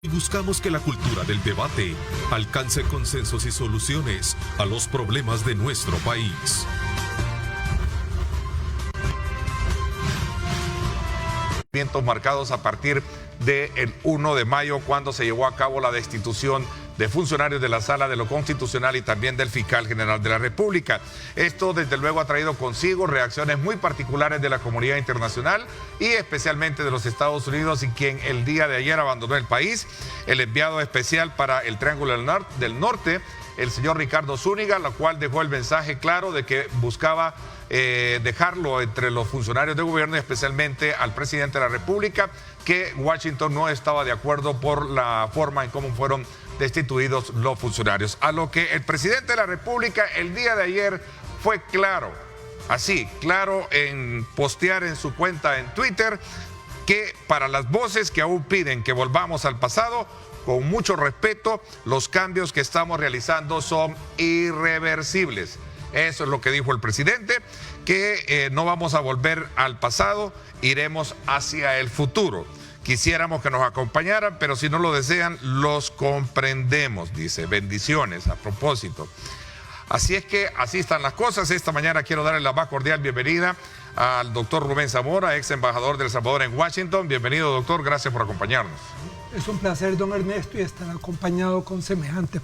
Y buscamos que la cultura del debate alcance consensos y soluciones a los problemas de nuestro país. Marcados a partir del 1 de mayo, cuando se llevó a cabo la destitución de funcionarios de la Sala de lo Constitucional y también del Fiscal General de la República. Esto, desde luego, ha traído consigo reacciones muy particulares de la comunidad internacional y especialmente de los Estados Unidos, y quien el día de ayer abandonó el país, el enviado especial para el Triángulo del Norte, el señor Ricardo Zúñiga, la cual dejó el mensaje claro de que buscaba dejarlo entre los funcionarios de gobierno y especialmente al presidente de la República, que Washington no estaba de acuerdo por la forma en cómo fueron destituidos los funcionarios. A lo que el presidente de la República el día de ayer fue claro, así, claro en postear en su cuenta en Twitter, que para las voces que aún piden que volvamos al pasado, con mucho respeto, los cambios que estamos realizando son irreversibles. Eso es lo que dijo el presidente, que no vamos a volver al pasado, iremos hacia el futuro. Quisiéramos que nos acompañaran, pero si no lo desean, los comprendemos, dice. Bendiciones a propósito. Así es que así están las cosas. Esta mañana quiero darle la más cordial bienvenida al doctor Rubén Zamora, ex embajador de El Salvador en Washington. Bienvenido, doctor, gracias por acompañarnos. Es un placer, don Ernesto, y estar acompañado con semejantes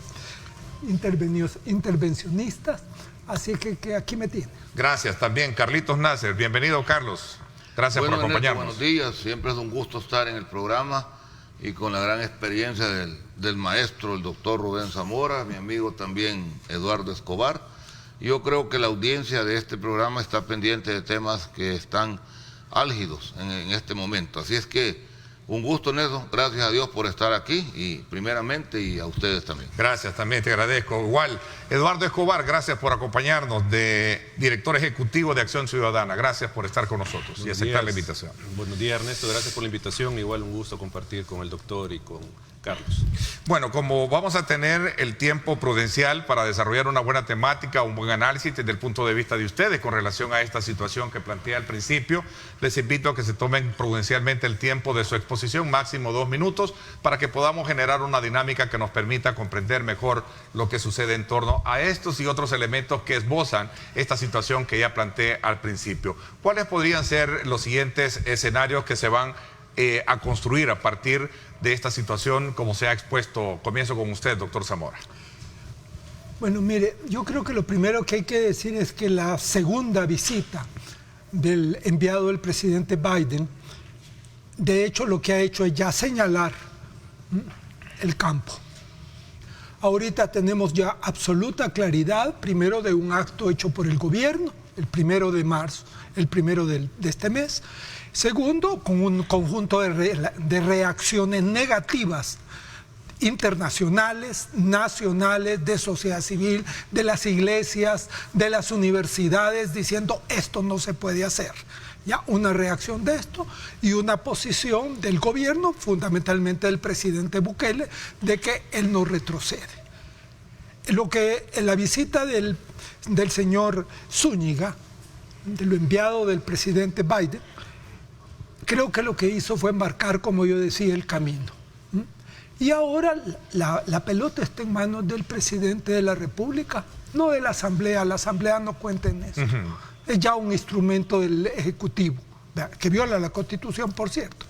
intervencionistas. Así que aquí me tiene. Gracias. También Carlitos Nasser. Bienvenido, Carlos. Gracias por acompañarnos. Buenos días. Siempre es un gusto estar en el programa y con la gran experiencia del maestro, el doctor Rubén Zamora, mi amigo también Eduardo Escobar. Yo creo que la audiencia de este programa está pendiente de temas que están álgidos en este momento. Así es que un gusto, Nelson, gracias a Dios por estar aquí y primeramente, y a ustedes también. Gracias, también te agradezco. Igual, Eduardo Escobar, gracias por acompañarnos, de director ejecutivo de Acción Ciudadana. Gracias por estar con nosotros y aceptar la invitación. Buenos días, Ernesto, gracias por la invitación. Igual un gusto compartir con el doctor y con Carlos. Bueno, como vamos a tener el tiempo prudencial para desarrollar una buena temática, un buen análisis desde el punto de vista de ustedes con relación a esta situación que plantea al principio, les invito a que se tomen prudencialmente el tiempo de su exposición, máximo 2 minutos, para que podamos generar una dinámica que nos permita comprender mejor lo que sucede en torno a estos y otros elementos que esbozan esta situación que ya planteé al principio. ¿Cuáles podrían ser los siguientes escenarios que se van a construir a partir de esta situación, como se ha expuesto? Comienzo con usted, doctor Zamora. Bueno, mire, yo creo que lo primero que hay que decir es que la segunda visita del enviado del presidente Biden, de hecho lo que ha hecho es ya señalar el campo. Ahorita tenemos ya absoluta claridad, primero de un acto hecho por el gobierno, el 1 de marzo, el 1 de este mes. Segundo, con un conjunto de reacciones negativas internacionales, nacionales, de sociedad civil, de las iglesias, de las universidades, diciendo esto no se puede hacer. Ya una reacción de esto y una posición del gobierno, fundamentalmente del presidente Bukele, de que él no retrocede. La visita del señor Zúñiga, del enviado del presidente Biden, creo que lo que hizo fue marcar, como yo decía, el camino. Y ahora la pelota está en manos del presidente de la República, no de la Asamblea. La Asamblea no cuenta en eso. Es ya un instrumento del Ejecutivo, que viola la Constitución, por cierto.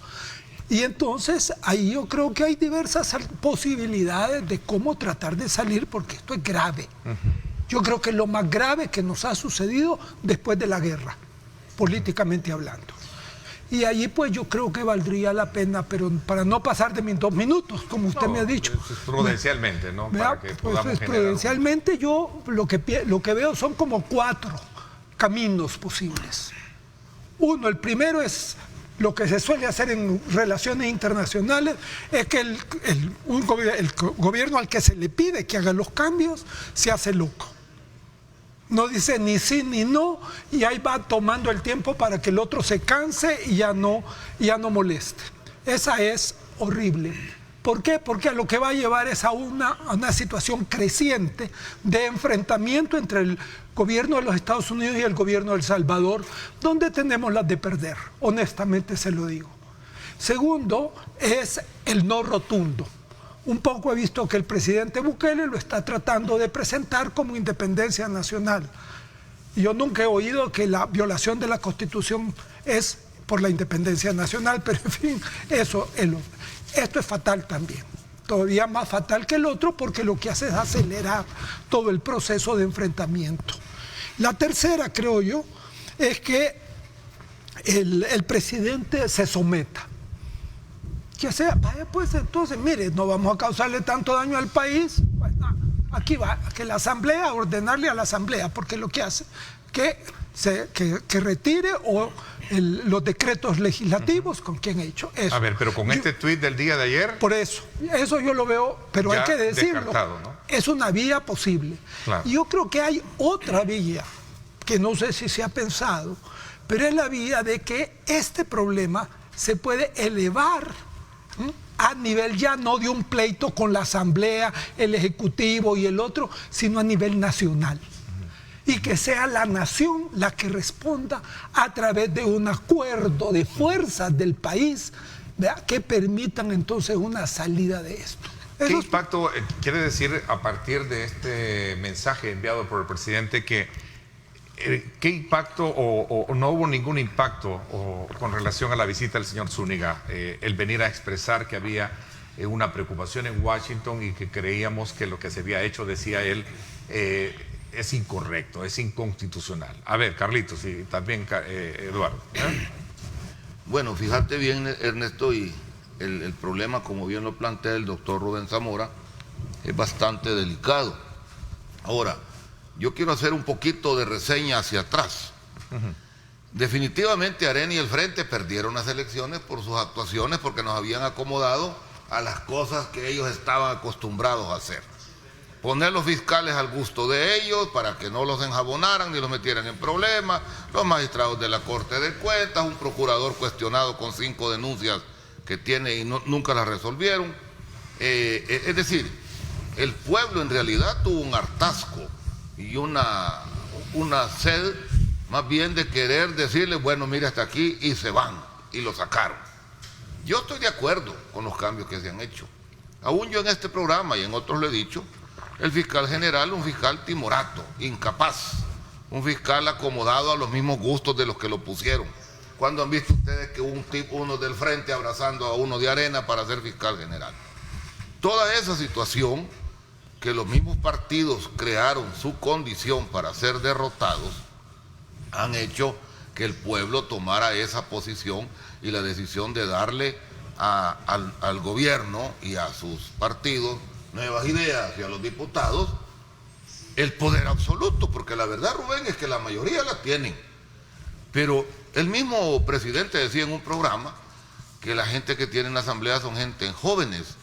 Y entonces ahí yo creo que hay diversas posibilidades de cómo tratar de salir, porque esto es grave. Yo creo que es lo más grave que nos ha sucedido después de la guerra, políticamente hablando. Y allí pues yo creo que valdría la pena, pero para no pasar de mis 2 minutos, como usted me ha dicho. Prudencialmente, ¿no? Para que podamos prudencialmente yo lo que veo son como 4 caminos posibles. Uno, el primero es lo que se suele hacer en relaciones internacionales, es que el gobierno al que se le pide que haga los cambios se hace loco. No dice ni sí ni no, y ahí va tomando el tiempo para que el otro se canse y ya no moleste. Esa es horrible. ¿Por qué? Porque a lo que va a llevar es a una situación creciente de enfrentamiento entre el gobierno de los Estados Unidos y el gobierno de El Salvador, donde tenemos las de perder, honestamente se lo digo. Segundo, es el no rotundo. un poco he visto que el presidente Bukele lo está tratando de presentar como independencia nacional. Yo nunca he oído que la violación de la Constitución es por la independencia nacional, pero en fin, esto es fatal también. Todavía más fatal que el otro, porque lo que hace es acelerar todo el proceso de enfrentamiento. La tercera, creo yo, es que el presidente se someta. Que sea, vaya, pues entonces, mire, no vamos a causarle tanto daño al país. Pues, aquí va, que la Asamblea, ordenarle a la Asamblea, porque lo que hace, que retire los decretos legislativos con quien ha hecho eso. A ver, pero con este tuit del día de ayer... Por eso yo lo veo, pero hay que decirlo, ¿no? Es una vía posible. Claro. Y yo creo que hay otra vía, que no sé si se ha pensado, pero es la vía de que este problema se puede elevar a nivel ya no de un pleito con la Asamblea, el Ejecutivo y el otro, sino a nivel nacional. Y que sea la nación la que responda a través de un acuerdo de fuerzas del país, ¿verdad?, que permitan entonces una salida de esto. ¿Qué impacto quiere decir a partir de este mensaje enviado por el presidente que qué impacto o no hubo ningún impacto con relación a la visita del señor Zúñiga, el venir a expresar que había una preocupación en Washington y que creíamos que lo que se había hecho, decía él, es incorrecto, es inconstitucional? A ver, Carlitos y también Eduardo. Bueno, fíjate bien, Ernesto, y el problema, como bien lo plantea el doctor Rubén Zamora, es bastante delicado. Ahora, yo quiero hacer un poquito de reseña hacia atrás. Definitivamente Arena y el Frente perdieron las elecciones por sus actuaciones, porque nos habían acomodado a las cosas que ellos estaban acostumbrados a hacer. Poner los fiscales al gusto de ellos para que no los enjabonaran ni los metieran en problemas, los magistrados de la Corte de Cuentas, un procurador cuestionado con 5 denuncias que tiene y nunca las resolvieron. Es decir, el pueblo en realidad tuvo un hartazgo y una sed más bien de querer decirle, bueno, mire, hasta aquí, y se van, y lo sacaron. Yo estoy de acuerdo con los cambios que se han hecho. Aún yo en este programa y en otros le he dicho, el fiscal general, un fiscal timorato, incapaz, un fiscal acomodado a los mismos gustos de los que lo pusieron. ¿Cuándo han visto ustedes que uno del Frente abrazando a uno de Arena para ser fiscal general? Toda esa situación, que los mismos partidos crearon su condición para ser derrotados, han hecho que el pueblo tomara esa posición y la decisión de darle al gobierno y a sus partidos nuevas ideas y a los diputados el poder absoluto, porque la verdad, Rubén, es que la mayoría la tienen. Pero el mismo presidente decía en un programa que la gente que tiene en la asamblea son gente jóvenes,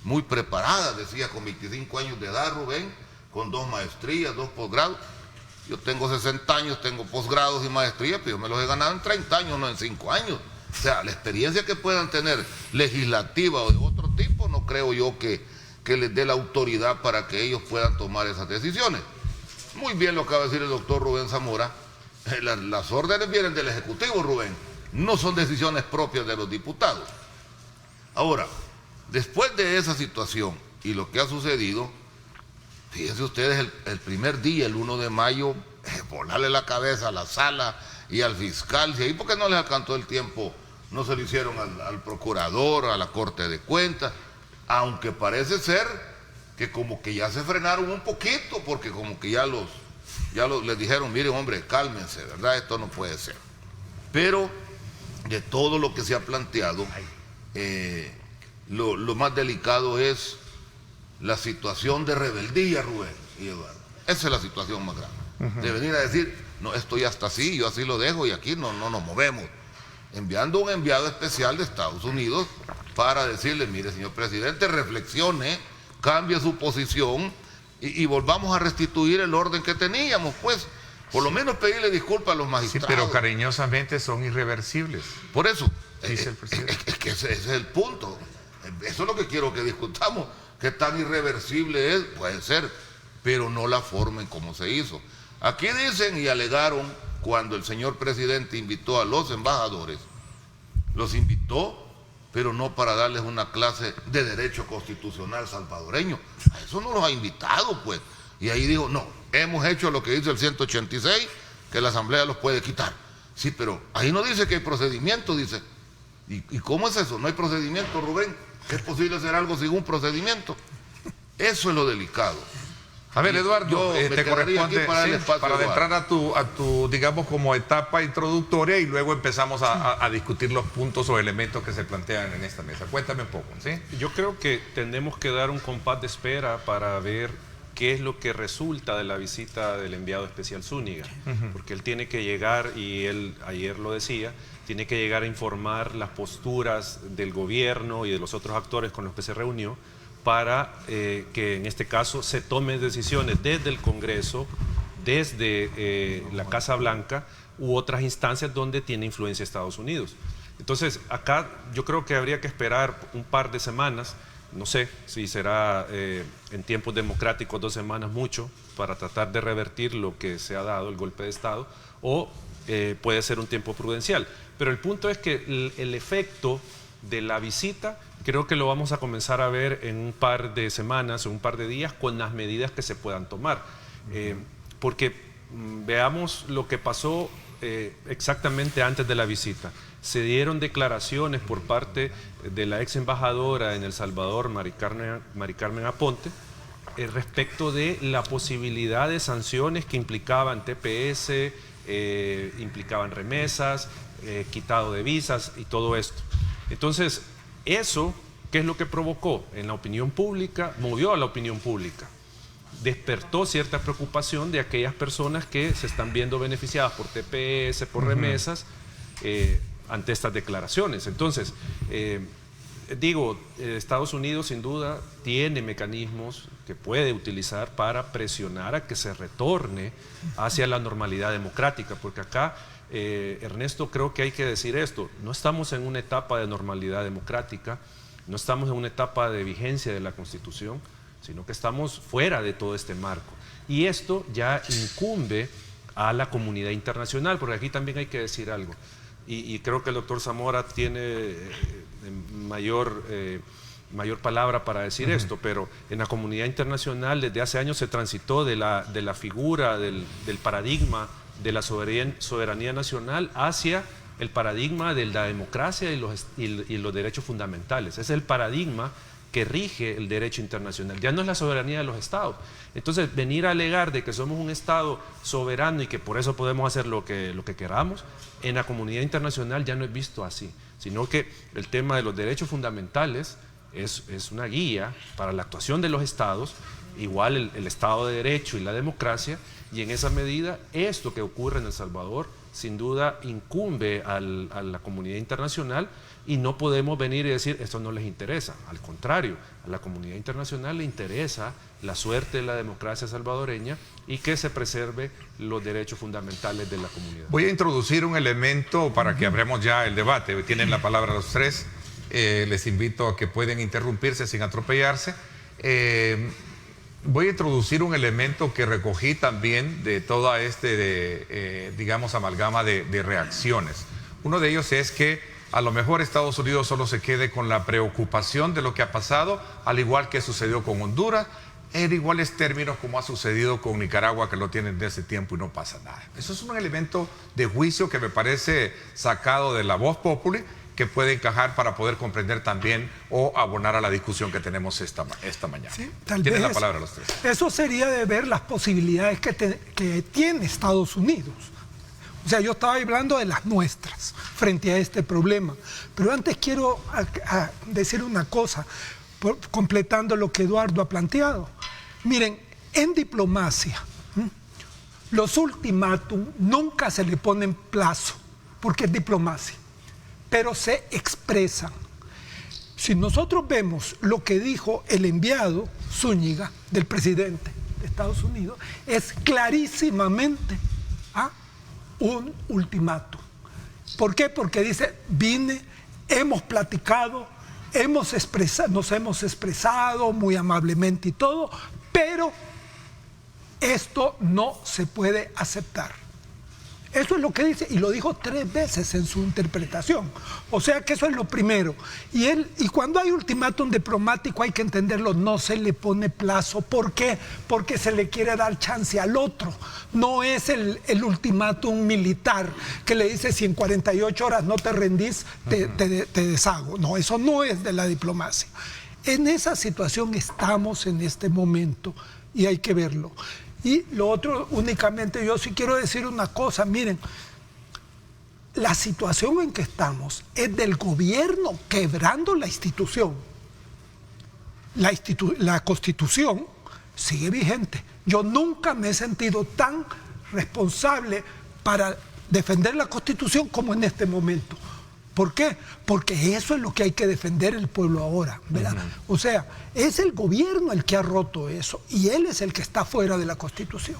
muy preparada, decía, con 25 años de edad, Rubén, con 2 maestrías, 2 posgrados. Yo tengo 60 años, tengo posgrados y maestrías, pero yo me los he ganado en 30 años, no en 5 años. O sea, la experiencia que puedan tener legislativa o de otro tipo, no creo yo que les dé la autoridad para que ellos puedan tomar esas decisiones. Muy bien lo acaba de decir el doctor Rubén Zamora, las órdenes vienen del Ejecutivo, Rubén, no son decisiones propias de los diputados. Ahora, después de esa situación y lo que ha sucedido, fíjense ustedes, el primer día, el 1 de mayo, volarle la cabeza a la sala y al fiscal, ¿y por qué no les alcanzó el tiempo? No se lo hicieron al procurador, a la Corte de Cuentas, aunque parece ser que como que ya se frenaron un poquito, porque como que les dijeron, miren hombre, cálmense, ¿verdad? Esto no puede ser. Pero de todo lo que se ha planteado, lo más delicado es la situación de rebeldía, Rubén y Eduardo. Esa es la situación más grande. De venir a decir, no, esto ya está así, yo así lo dejo y aquí no nos movemos. Enviando un enviado especial de Estados Unidos para decirle, mire, señor presidente, reflexione, cambie su posición y volvamos a restituir el orden que teníamos, pues. Por lo menos pedirle disculpas a los magistrados. Sí, pero cariñosamente son irreversibles. Por eso, dice el presidente. Es que ese es el punto. Eso es lo que quiero que discutamos. ¿Qué tan irreversible es? Puede ser, pero no la forma en cómo se hizo. Aquí dicen y alegaron cuando el señor presidente invitó a los embajadores, los invitó pero no para darles una clase de derecho constitucional salvadoreño. A eso no los ha invitado, pues. Y ahí dijo, no, hemos hecho lo que dice el 186, que la Asamblea los puede quitar. Sí, pero ahí no dice que hay procedimiento, dice. ¿Y cómo es eso? ¿No hay procedimiento, Rubén? ¿Es posible hacer algo sin un procedimiento? Eso es lo delicado. A ver, Eduardo, te corresponde para entrar a tu, digamos, como etapa introductoria y luego empezamos a discutir los puntos o elementos que se plantean en esta mesa. Cuéntame un poco, ¿sí? Yo creo que tenemos que dar un compás de espera para ver qué es lo que resulta de la visita del enviado especial Zúñiga, porque él tiene que llegar, y él ayer lo decía, tiene que llegar a informar las posturas del gobierno y de los otros actores con los que se reunió, para que en este caso se tomen decisiones desde el Congreso, desde la Casa Blanca u otras instancias donde tiene influencia Estados Unidos. Entonces, acá yo creo que habría que esperar un par de semanas, no sé si será en tiempos democráticos 2 semanas mucho, para tratar de revertir lo que se ha dado, el golpe de Estado, o puede ser un tiempo prudencial. Pero el punto es que el efecto de la visita creo que lo vamos a comenzar a ver en un par de semanas o un par de días con las medidas que se puedan tomar. Porque veamos lo que pasó exactamente antes de la visita. Se dieron declaraciones por parte de la ex embajadora en El Salvador, Mari Carmen Aponte, respecto de la posibilidad de sanciones que implicaban TPS, implicaban remesas, quitado de visas y todo esto. Entonces, eso, ¿qué es lo que provocó? En la opinión pública, movió a la opinión pública. Despertó cierta preocupación de aquellas personas que se están viendo beneficiadas por TPS, por remesas, ante estas declaraciones. Entonces, Estados Unidos sin duda tiene mecanismos que puede utilizar para presionar a que se retorne hacia la normalidad democrática, porque acá, Ernesto, creo que hay que decir esto, no estamos en una etapa de normalidad democrática, no estamos en una etapa de vigencia de la Constitución, sino que estamos fuera de todo este marco. Y esto ya incumbe a la comunidad internacional, porque aquí también hay que decir algo, y creo que el doctor Zamora tiene mayor palabra para decir esto, pero en la comunidad internacional desde hace años se transitó de la figura del paradigma de la soberanía nacional hacia el paradigma de la democracia y los derechos fundamentales. Es el paradigma que rige el derecho internacional. Ya no es la soberanía de los estados. Entonces, venir a alegar de que somos un estado soberano y que por eso podemos hacer lo que queramos, en la comunidad internacional ya no es visto así, sino que el tema de los derechos fundamentales es una guía para la actuación de los estados, igual el Estado de Derecho y la democracia, y en esa medida esto que ocurre en El Salvador sin duda incumbe a la comunidad internacional, y no podemos venir y decir esto no les interesa. Al contrario, a la comunidad internacional le interesa la suerte de la democracia salvadoreña y que se preserve los derechos fundamentales de la comunidad. Voy a introducir un elemento para que abramos ya el debate. Tienen la palabra los tres. Les invito a que pueden interrumpirse sin atropellarse. Voy a introducir un elemento que recogí también de toda digamos, amalgama de reacciones. Uno de ellos es que a lo mejor Estados Unidos solo se quede con la preocupación de lo que ha pasado, al igual que sucedió con Honduras, en iguales términos como ha sucedido con Nicaragua, que lo tienen desde ese tiempo y no pasa nada. Eso es un elemento de juicio que me parece sacado de la voz populi, que puede encajar para poder comprender también o abonar a la discusión que tenemos esta mañana. Sí, Tienen la palabra los tres. Eso sería de ver las posibilidades que tiene Estados Unidos. O sea, yo estaba hablando de las nuestras frente a este problema. Pero antes quiero decir una cosa, completando lo que Eduardo ha planteado. Miren, en diplomacia, los ultimátum nunca se le ponen plazo, porque es diplomacia, pero se expresan. Si nosotros vemos lo que dijo el enviado Zúñiga del presidente de Estados Unidos, es clarísimamente un ultimátum. ¿Por qué? Porque dice, hemos platicado, nos hemos expresado muy amablemente y todo, pero esto no se puede aceptar. Eso es lo que dice, y lo dijo 3 veces en su interpretación. O sea que eso es lo primero. Y cuando hay ultimátum diplomático hay que entenderlo, no se le pone plazo. ¿Por qué? Porque se le quiere dar chance al otro. No es el ultimátum militar que le dice si en 48 horas no te rendís, te deshago. No, eso no es de la diplomacia. En esa situación estamos en este momento y hay que verlo. Y lo otro, únicamente yo sí quiero decir una cosa, miren, la situación en que estamos es del gobierno quebrando la institución. La Constitución sigue vigente. Yo nunca me he sentido tan responsable para defender la Constitución como en este momento. ¿Por qué? Porque eso es lo que hay que defender el pueblo ahora, ¿verdad? O sea, es el gobierno el que ha roto eso y él es el que está fuera de la Constitución.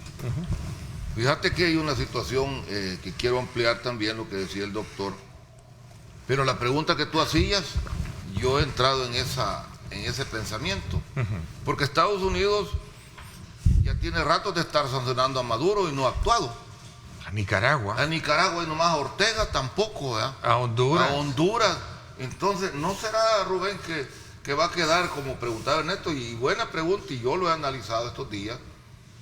Fíjate que hay una situación que quiero ampliar también lo que decía el doctor, pero la pregunta que tú hacías, yo he entrado en ese pensamiento, porque Estados Unidos ya tiene rato de estar sancionando a Maduro y no ha actuado. A Nicaragua. A Nicaragua y nomás a Ortega tampoco, ¿verdad? A Honduras. A Honduras. Entonces, ¿no será, Rubén, que va a quedar, como preguntaba Ernesto, y buena pregunta, y yo lo he analizado estos días,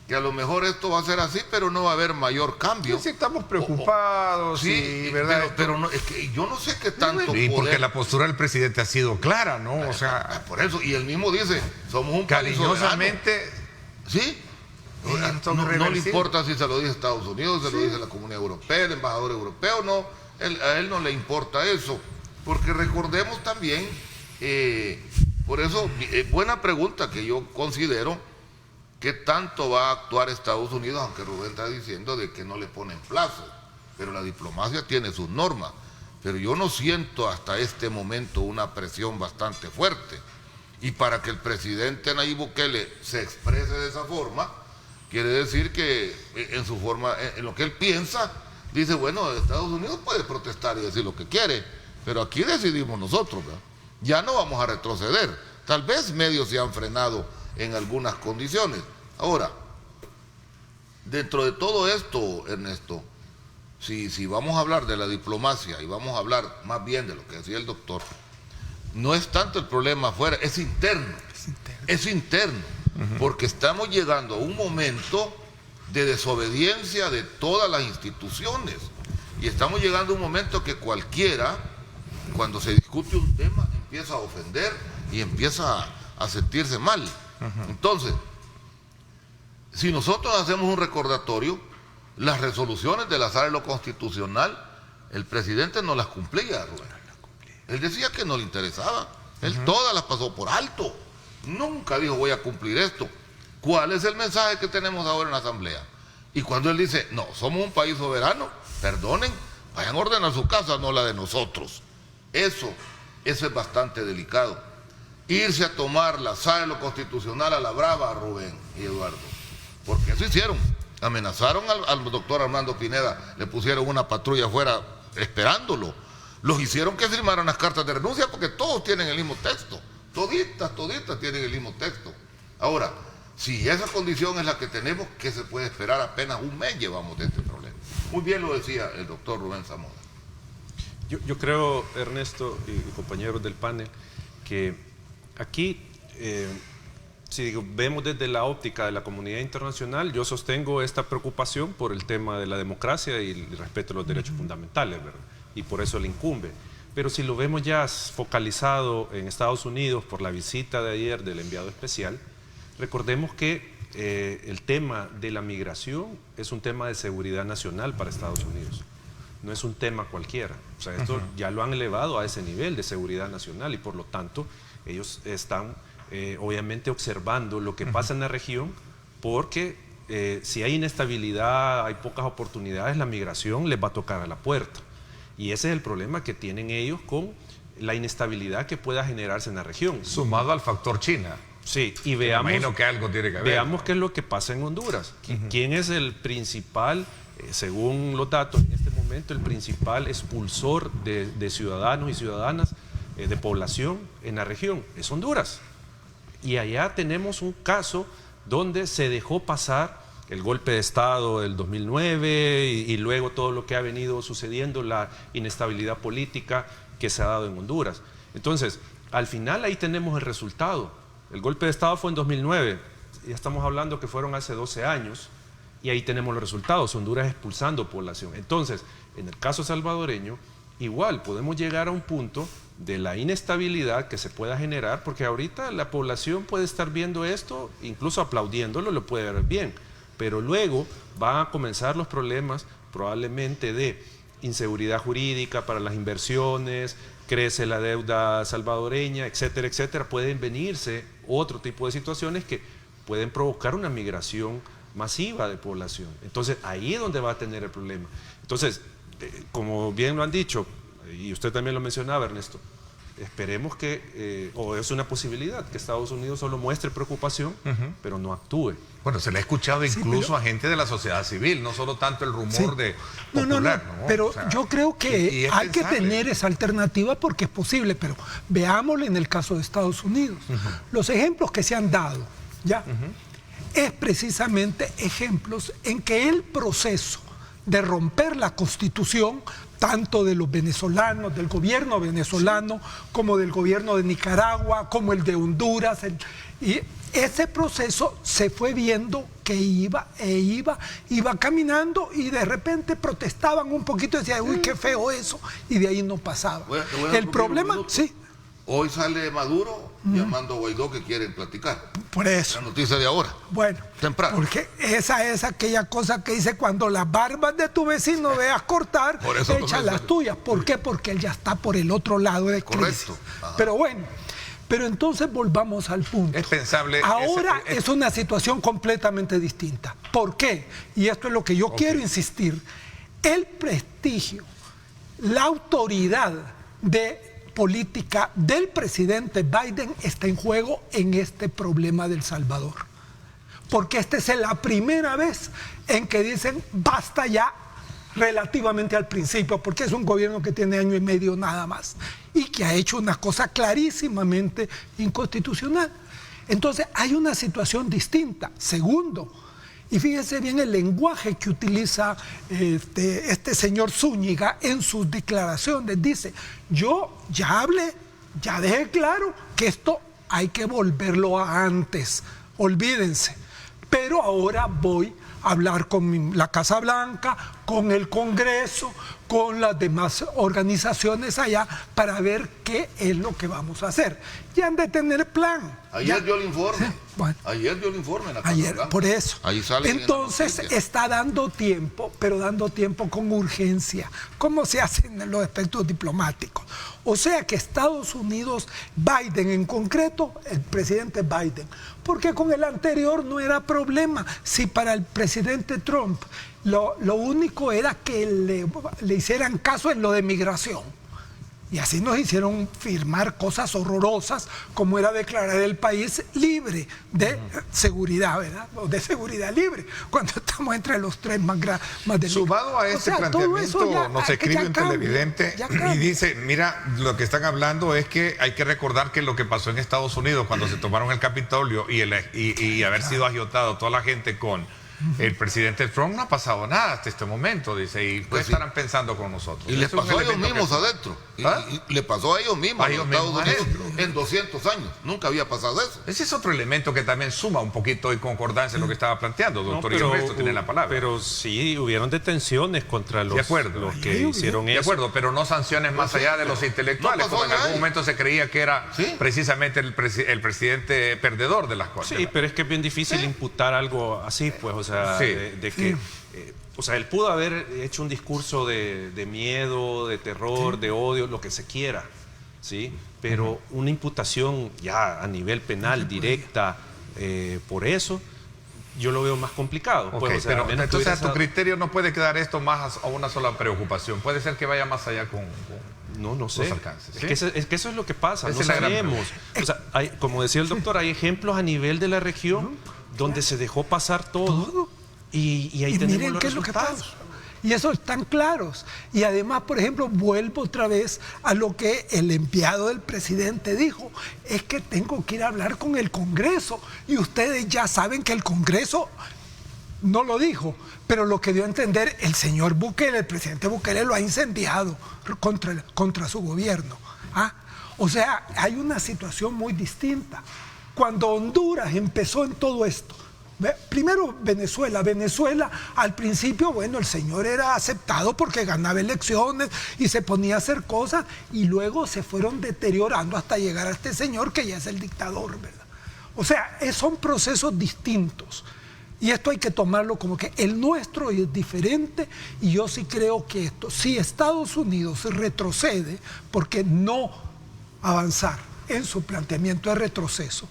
que a lo mejor esto va a ser así, pero no va a haber mayor cambio? Sí, estamos preocupados, sí, ¿verdad? pero no, es que yo no sé qué tanto Y porque poder... la postura del presidente ha sido clara, ¿no? O sea, por eso, y él mismo dice, somos un país cariñosamente... ¿sí? No le importa si se lo dice Estados Unidos, se lo dice la Comunidad Europea, el embajador europeo, no, a él no le importa eso, porque recordemos también, por eso, buena pregunta que yo considero, ¿qué tanto va a actuar Estados Unidos? Aunque Rubén está diciendo de que no le ponen plazo, pero la diplomacia tiene sus normas, pero yo no siento hasta este momento una presión bastante fuerte, y para que el presidente Nayib Bukele se exprese de esa forma, quiere decir que en su forma, en lo que él piensa, dice, bueno, Estados Unidos puede protestar y decir lo que quiere, pero aquí decidimos nosotros, ¿verdad? Ya no vamos a retroceder. Tal vez medios se han frenado en algunas condiciones. Ahora, dentro de todo esto, Ernesto, si vamos a hablar de la diplomacia y vamos a hablar más bien de lo que decía el doctor, no es tanto el problema afuera, es interno. Es interno. Porque estamos llegando a un momento de desobediencia de todas las instituciones y estamos llegando a un momento que cualquiera, cuando se discute un tema, empieza a ofender y empieza a sentirse mal. Entonces, si nosotros hacemos un recordatorio, las resoluciones de la Sala de lo Constitucional, el presidente no las cumplía, Rubén. Él decía que no le interesaba, él todas las pasó por alto. Nunca dijo voy a cumplir esto. ¿Cuál es el mensaje que tenemos ahora en la Asamblea? Y cuando él dice, no, somos un país soberano, perdonen, vayan a ordenar su casa, no la de nosotros. Eso es bastante delicado. Irse a tomar la Sala de lo Constitucional a la brava, Rubén y Eduardo. Porque eso hicieron. Amenazaron al doctor Armando Pineda, le pusieron una patrulla afuera esperándolo. Los hicieron que firmaran las cartas de renuncia porque todos tienen el mismo texto. Toditas tienen el mismo texto. Ahora, si esa condición es la que tenemos, ¿qué se puede esperar? Apenas un mes llevamos de este problema. Muy bien lo decía el doctor Rubén Zamora. Yo creo, Ernesto y compañeros del panel, que aquí, si vemos desde la óptica de la comunidad internacional, yo sostengo esta preocupación por el tema de la democracia y el respeto a los derechos fundamentales, ¿verdad? Y por eso le incumbe. Pero si lo vemos ya focalizado en Estados Unidos por la visita de ayer del enviado especial, recordemos que el tema de la migración es un tema de seguridad nacional para Estados Unidos. No es un tema cualquiera. O sea, esto ya lo han elevado a ese nivel de seguridad nacional y por lo tanto ellos están obviamente observando lo que pasa en la región porque si hay inestabilidad, hay pocas oportunidades, la migración les va a tocar a la puerta. Y ese es el problema que tienen ellos con la inestabilidad que pueda generarse en la región. Sumado al factor China. Sí, y veamos, me imagino que algo tiene que ver. Veamos qué es lo que pasa en Honduras. ¿Quién es el principal, según los datos en este momento, el principal expulsor de ciudadanos y ciudadanas, de población en la región? Es Honduras. Y allá tenemos un caso donde se dejó pasar el golpe de Estado del 2009 y luego todo lo que ha venido sucediendo, la inestabilidad política que se ha dado en Honduras. Entonces, al final ahí tenemos el resultado. El golpe de Estado fue en 2009, ya estamos hablando que fueron hace 12 años, y ahí tenemos los resultados, Honduras expulsando población. Entonces, en el caso salvadoreño, igual podemos llegar a un punto de la inestabilidad que se pueda generar, porque ahorita la población puede estar viendo esto, incluso aplaudiéndolo, lo puede ver bien, pero luego van a comenzar los problemas probablemente de inseguridad jurídica para las inversiones, crece la deuda salvadoreña, etcétera, etcétera. Pueden venirse otro tipo de situaciones que pueden provocar una migración masiva de población. Entonces, ahí es donde va a tener el problema. Entonces, como bien lo han dicho, y usted también lo mencionaba, Ernesto, esperemos que, o es una posibilidad, que Estados Unidos solo muestre preocupación, pero no actúe. Bueno, se le ha escuchado incluso a gente de la sociedad civil, no solo tanto el rumor de popular. No, pero o sea, yo creo que hay que tener esa alternativa porque es posible, pero veámoslo en el caso de Estados Unidos. Los ejemplos que se han dado, ¿ya? Es precisamente ejemplos en que el proceso de romper la Constitución, tanto de los venezolanos, del gobierno venezolano, como del gobierno de Nicaragua, como el de Honduras, y ese proceso se fue viendo que iba caminando y de repente protestaban un poquito y decían, uy, qué feo eso, y de ahí no pasaba. El problema, sí. Hoy sale Maduro llamando a Guaidó que quieren platicar. Por eso. La noticia de ahora. Bueno, temprano. Porque esa es aquella cosa que dice, cuando las barbas de tu vecino veas cortar, echa las tuyas. ¿Por qué? Porque él ya está por el otro lado de crisis. Correcto. Pero bueno, pero entonces volvamos al punto. Es pensable. Ahora es una situación completamente distinta. ¿Por qué? Y esto es lo que yo quiero insistir. El prestigio, la autoridad de política del presidente Biden está en juego en este problema del Salvador. Porque esta es la primera vez en que dicen basta ya, relativamente al principio, porque es un gobierno que tiene año y medio nada más y que ha hecho una cosa clarísimamente inconstitucional. Entonces hay una situación distinta. Segundo, y fíjese bien el lenguaje que utiliza este señor Zúñiga en sus declaraciones. Dice, yo ya hablé, ya dejé claro que esto hay que volverlo a antes, olvídense. Pero ahora voy a hablar con la Casa Blanca, con el Congreso, con las demás organizaciones allá para ver qué es lo que vamos a hacer. Ya han de tener plan. Ayer dio el informe. Sí, bueno. Ayer dio el informe en la Casa Blanca. Por eso. Ahí sale. Entonces está dando tiempo, pero dando tiempo con urgencia, como se hace en los aspectos diplomáticos. O sea que Estados Unidos, Biden en concreto, el presidente Biden, porque con el anterior no era problema. Si para el presidente Trump lo único era que le hicieran caso en lo de migración. Y así nos hicieron firmar cosas horrorosas, como era declarar el país libre de seguridad, ¿verdad? O de seguridad libre, cuando estamos entre los tres más delicados. Sumado a este planteamiento, nos escribe un televidente y dice, mira, lo que están hablando es que hay que recordar que lo que pasó en Estados Unidos cuando se tomaron el Capitolio y haber sido agiotado toda la gente con el presidente Trump, no ha pasado nada hasta este momento, dice, y pues estarán pensando con nosotros. Y les pasó a ellos mismos adentro. Y le pasó a ellos mismos, en 200 años. Nunca había pasado eso. Ese es otro elemento que también suma un poquito de concordancia en lo que estaba planteando, doctor. Y Ernesto tiene la palabra. Pero sí, hubieron detenciones contra los que hicieron eso. De acuerdo, pero no sanciones más allá de los intelectuales, como en algún momento se creía que era precisamente el presidente perdedor de las cosas. Sí, pero es que es bien difícil imputar algo así, pues, o sea, o sea, él pudo haber hecho un discurso de miedo, de terror, de odio, lo que se quiera, ¿sí? Pero una imputación ya a nivel penal directa por eso, yo lo veo más complicado. Pues, o sea, pero entonces a tu criterio no puede quedar esto más a una sola preocupación, puede ser que vaya más allá con no sé. Los alcances, ¿sí? Es que eso es lo que pasa, no sabemos. O sea, como decía el doctor, hay ejemplos a nivel de la región donde se dejó pasar todo. Y ahí tenemos miren los qué es lo que pasa. resultados. Y eso están claros. Y además, por ejemplo, vuelvo otra vez a lo que el enviado del presidente dijo. Es que tengo que ir a hablar con el Congreso. Y ustedes ya saben que el Congreso no lo dijo, pero lo que dio a entender el señor Bukele, el presidente Bukele lo ha incendiado contra su gobierno. ¿Ah? O sea, hay una situación muy distinta. Cuando Honduras empezó en todo esto, primero Venezuela al principio, bueno, el señor era aceptado porque ganaba elecciones y se ponía a hacer cosas, y luego se fueron deteriorando hasta llegar a este señor que ya es el dictador, ¿verdad? O sea, son procesos distintos. Y esto hay que tomarlo como que el nuestro es diferente, y yo sí creo que esto, si Estados Unidos retrocede, porque no avanzar en su planteamiento de retroceso,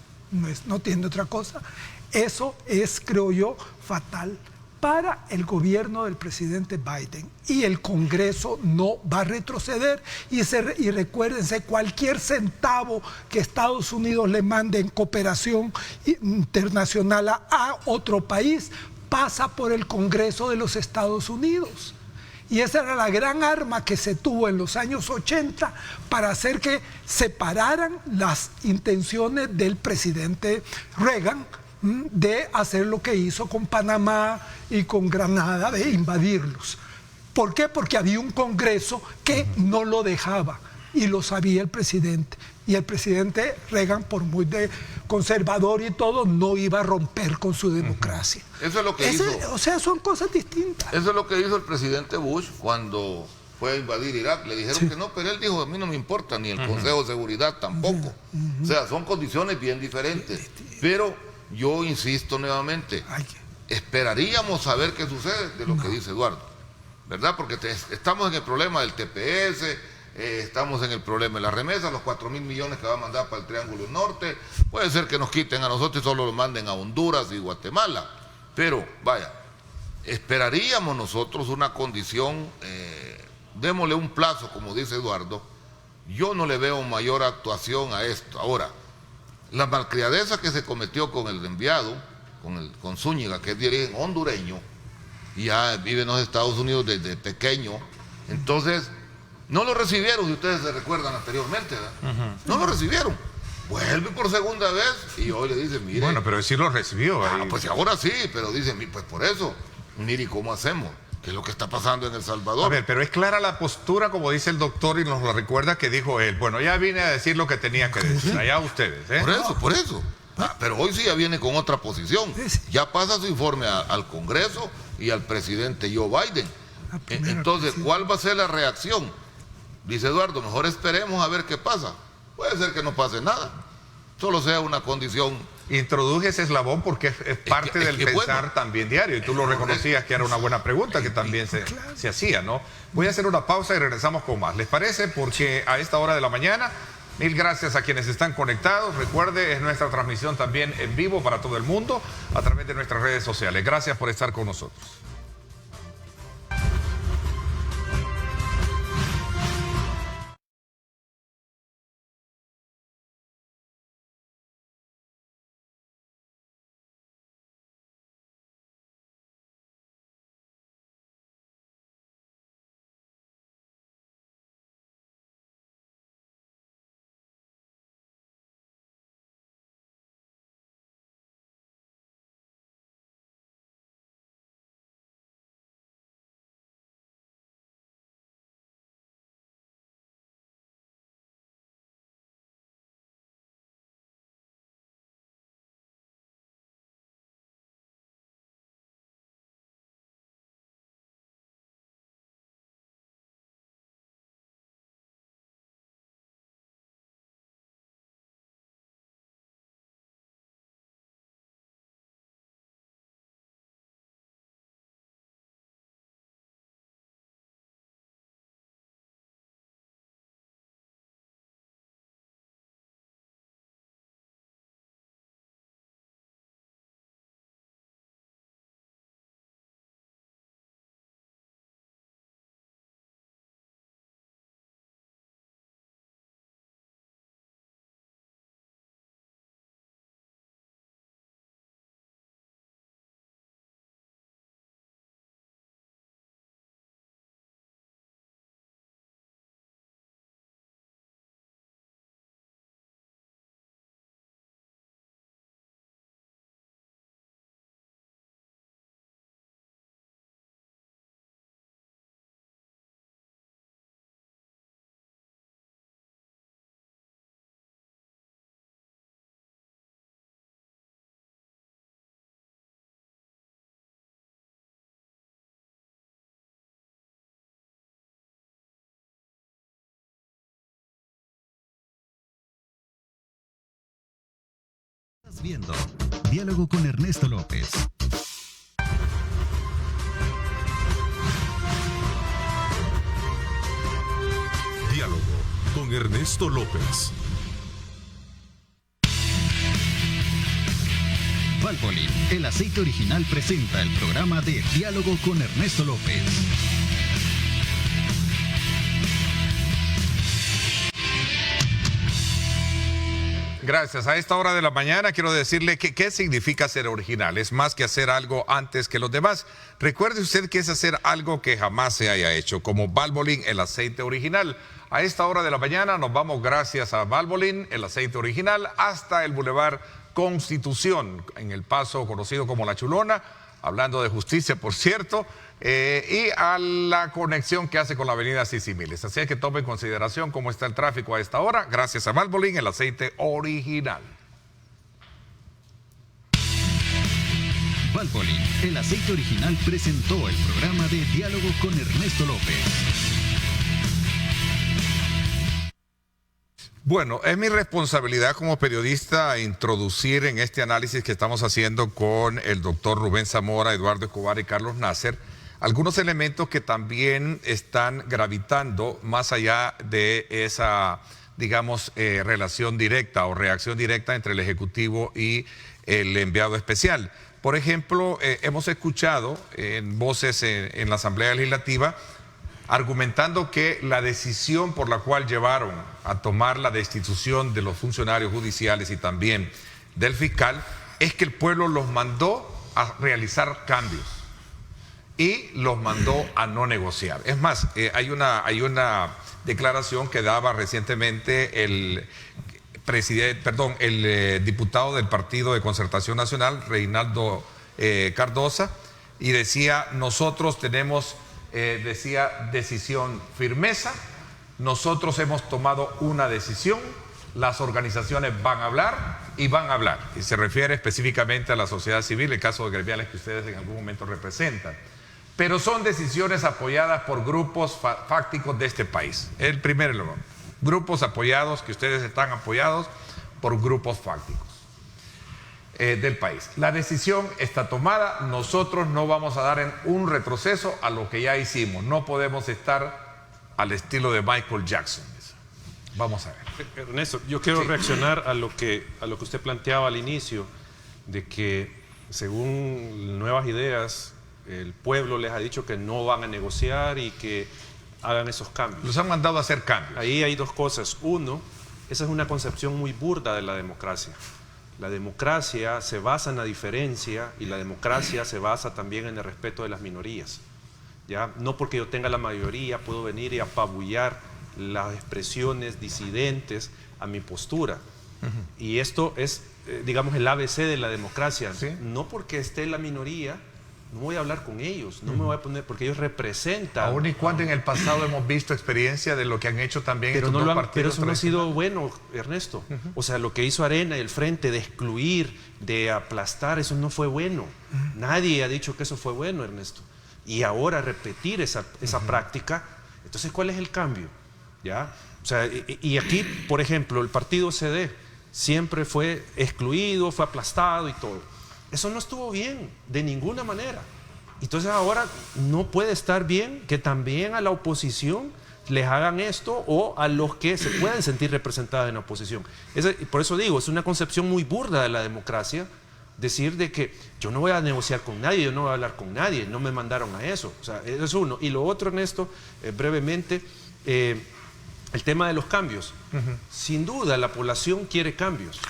no tiene otra cosa, eso es, creo yo, fatal para el gobierno del presidente Biden, y el Congreso no va a retroceder, y recuérdense, cualquier centavo que Estados Unidos le mande en cooperación internacional a otro país pasa por el Congreso de los Estados Unidos. Y esa era la gran arma que se tuvo en los años 80 para hacer que separaran las intenciones del presidente Reagan de hacer lo que hizo con Panamá y con Granada, de invadirlos. ¿Por qué? Porque había un Congreso que no lo dejaba, y lo sabía el presidente. Y el presidente Reagan, por muy conservador y todo, no iba a romper con su democracia. Eso es lo que hizo. O sea, son cosas distintas. Eso es lo que hizo el presidente Bush cuando fue a invadir Irak. Le dijeron que no, pero él dijo, a mí no me importa, ni el Consejo de Seguridad tampoco. O sea, son condiciones bien diferentes. Pero yo insisto nuevamente, esperaríamos a ver qué sucede de lo que dice Eduardo, ¿verdad? Porque estamos en el problema del TPS, estamos en el problema de las remesas, los 4.000 millones que va a mandar para el Triángulo Norte. Puede ser que nos quiten a nosotros y solo lo manden a Honduras y Guatemala. Pero, vaya, esperaríamos nosotros una condición, démosle un plazo, como dice Eduardo. Yo no le veo mayor actuación a esto. Ahora, la malcriadeza que se cometió con el enviado, con Zúñiga, que es de origen hondureño, y ya vive en los Estados Unidos desde pequeño, entonces no lo recibieron, si ustedes se recuerdan anteriormente, ¿verdad? No lo recibieron. Vuelve por segunda vez y hoy le dicen, mire. Bueno, pero sí lo recibió. Pues ahora sí, pero dicen, pues por eso, mire, ¿cómo hacemos? ¿Qué es lo que está pasando en El Salvador? A ver, pero es clara la postura, como dice el doctor, y nos lo recuerda, que dijo él. Bueno, ya vine a decir lo que tenía que decir. Allá ustedes, ¿eh? Por eso. Pero hoy sí ya viene con otra posición. Ya pasa su informe al Congreso y al presidente Joe Biden. Entonces, ¿cuál va a ser la reacción? Dice Eduardo, mejor esperemos a ver qué pasa. Puede ser que no pase nada. Solo sea una condición. Introduje ese eslabón porque es parte del pensar también diario, y tú lo reconocías que era una buena pregunta que también se hacía, ¿no? Voy a hacer una pausa y regresamos con más. ¿Les parece? Porque a esta hora de la mañana, mil gracias a quienes están conectados. Recuerde, es nuestra transmisión también en vivo para todo el mundo a través de nuestras redes sociales. Gracias por estar con nosotros. Estás viendo Diálogo con Ernesto López. Diálogo con Ernesto López. Valvoline, el aceite original, presenta el programa de Diálogo con Ernesto López. Gracias. A esta hora de la mañana quiero decirle que qué significa ser original. Es más que hacer algo antes que los demás. Recuerde usted que es hacer algo que jamás se haya hecho, como Valvoline, el aceite original. A esta hora de la mañana nos vamos, gracias a Valvoline, el aceite original, hasta el Boulevard Constitución, en el paso conocido como La Chulona, hablando de justicia, por cierto, y a la conexión que hace con la avenida Sisimiles. Así es que tome en consideración cómo está el tráfico a esta hora, gracias a Valvoline, el aceite original. Valvoline, el aceite original, presentó el programa de Diálogo con Ernesto López. Bueno, es mi responsabilidad como periodista introducir en este análisis que estamos haciendo con el doctor Rubén Zamora, Eduardo Escobar y Carlos Nasser, algunos elementos que también están gravitando más allá de esa, digamos, relación directa o reacción directa entre el Ejecutivo y el enviado especial. Por ejemplo, hemos escuchado en voces en la Asamblea Legislativa argumentando que la decisión por la cual llevaron a tomar la destitución de los funcionarios judiciales y también del fiscal es que el pueblo los mandó a realizar cambios y los mandó a no negociar. Es más, hay una declaración que daba recientemente el diputado del Partido de Concertación Nacional, Reinaldo Cardosa, y decía: nosotros tenemos, decía, decisión, firmeza, nosotros hemos tomado una decisión, las organizaciones van a hablar y van a hablar. Y se refiere específicamente a la sociedad civil, el caso de gremiales que ustedes en algún momento representan. Pero son decisiones apoyadas por grupos fácticos de este país. El primer elemento, grupos apoyados, que ustedes están apoyados por grupos fácticos del país. La decisión está tomada, nosotros no vamos a dar un retroceso a lo que ya hicimos. No podemos estar al estilo de Michael Jackson. Vamos a ver. Ernesto, yo quiero reaccionar a lo que usted planteaba al inicio, de que según Nuevas Ideas, el pueblo les ha dicho que no van a negociar y que hagan esos cambios. Los han mandado a hacer cambios. Ahí hay dos cosas. Uno, esa es una concepción muy burda de la democracia. La democracia se basa en la diferencia y la democracia se basa también en el respeto de las minorías. ¿Ya? No porque yo tenga la mayoría puedo venir y apabullar las expresiones disidentes a mi postura. Y esto es, digamos, el ABC de la democracia. ¿Sí? No porque esté la minoría, no voy a hablar con ellos, no me voy a poner, porque ellos representan. Aún y cuando en el pasado hemos visto experiencia de lo que han hecho también pero estos no dos partidos. Pero eso no ha sido bueno, Ernesto. O sea, lo que hizo Arena y el Frente de excluir, de aplastar, eso no fue bueno. Nadie ha dicho que eso fue bueno, Ernesto. Y ahora repetir esa práctica, entonces, ¿cuál es el cambio? ¿Ya? O sea, y aquí, por ejemplo, el partido CD siempre fue excluido, fue aplastado y todo. Eso no estuvo bien, de ninguna manera. Entonces ahora no puede estar bien que también a la oposición les hagan esto, o a los que se pueden sentir representados en la oposición. Por eso digo, es una concepción muy burda de la democracia, decir de que yo no voy a negociar con nadie, yo no voy a hablar con nadie, no me mandaron a eso. O sea, eso es uno. Y lo otro, Ernesto, brevemente, el tema de los cambios. Sin duda la población quiere cambios,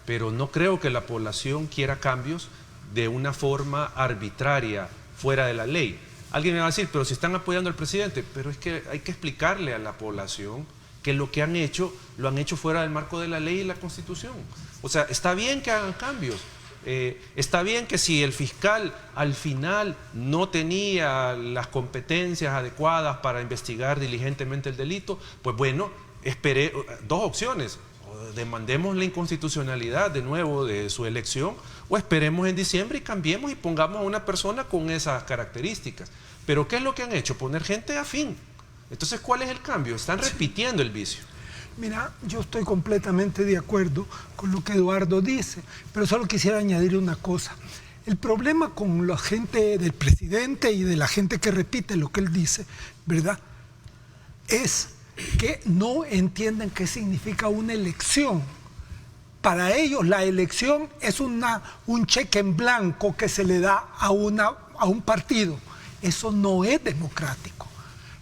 pero no creo que la población quiera cambios de una forma arbitraria, fuera de la ley. Alguien me va a decir, pero si están apoyando al presidente, pero es que hay que explicarle a la población que lo que han hecho, lo han hecho fuera del marco de la ley y la Constitución. O sea, está bien que hagan cambios, está bien que si el fiscal al final no tenía las competencias adecuadas para investigar diligentemente el delito, pues bueno, espere dos opciones: demandemos la inconstitucionalidad de nuevo de su elección, o esperemos en diciembre y cambiemos y pongamos a una persona con esas características. Pero ¿qué es lo que han hecho? Poner gente afín. Entonces, ¿cuál es el cambio? Están repitiendo el vicio. Mira, yo estoy completamente de acuerdo con lo que Eduardo dice, pero solo quisiera añadir una cosa. El problema con la gente del presidente y de la gente que repite lo que él dice, ¿verdad?, es que no entienden qué significa una elección. Para ellos la elección es un cheque en blanco que se le da a un partido. Eso no es democrático.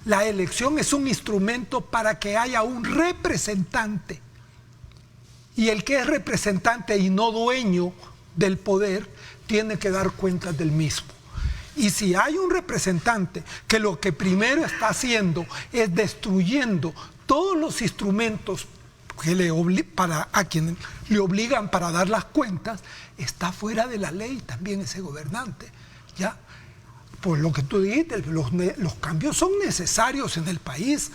La elección es un instrumento para que haya un representante. Y el que es representante y no dueño del poder tiene que dar cuentas del mismo. Y si hay un representante que lo que primero está haciendo es destruyendo todos los instrumentos que a quienes le obligan para dar las cuentas, está fuera de la ley también ese gobernante, ¿ya? Por lo que tú dijiste, los cambios son necesarios en el país,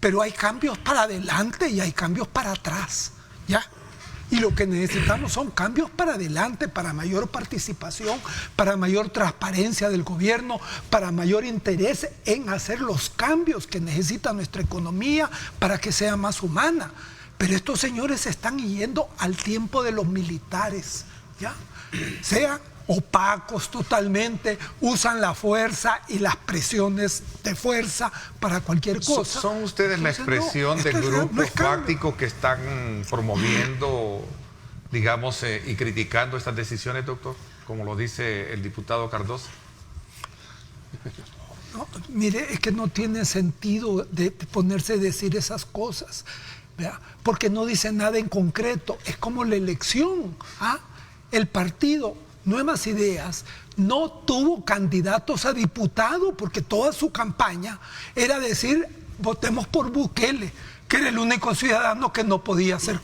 pero hay cambios para adelante y hay cambios para atrás, ¿ya? Y lo que necesitamos son cambios para adelante, para mayor participación, para mayor transparencia del gobierno, para mayor interés en hacer los cambios que necesita nuestra economía para que sea más humana. Pero estos señores se están yendo al tiempo de los militares, ¿ya? Sean opacos totalmente, usan la fuerza y las presiones de fuerza para cualquier cosa. ¿Son ustedes la expresión de grupos fácticos que están promoviendo, digamos, y criticando estas decisiones, doctor? Como lo dice el diputado Cardosa. No, mire, es que no tiene sentido de ponerse a decir esas cosas, ¿verdad? Porque no dice nada en concreto. Es como la elección, ¿ah? El partido Nuevas Ideas no tuvo candidatos a diputado porque toda su campaña era decir, votemos por Bukele, que era el único ciudadano que no podía ser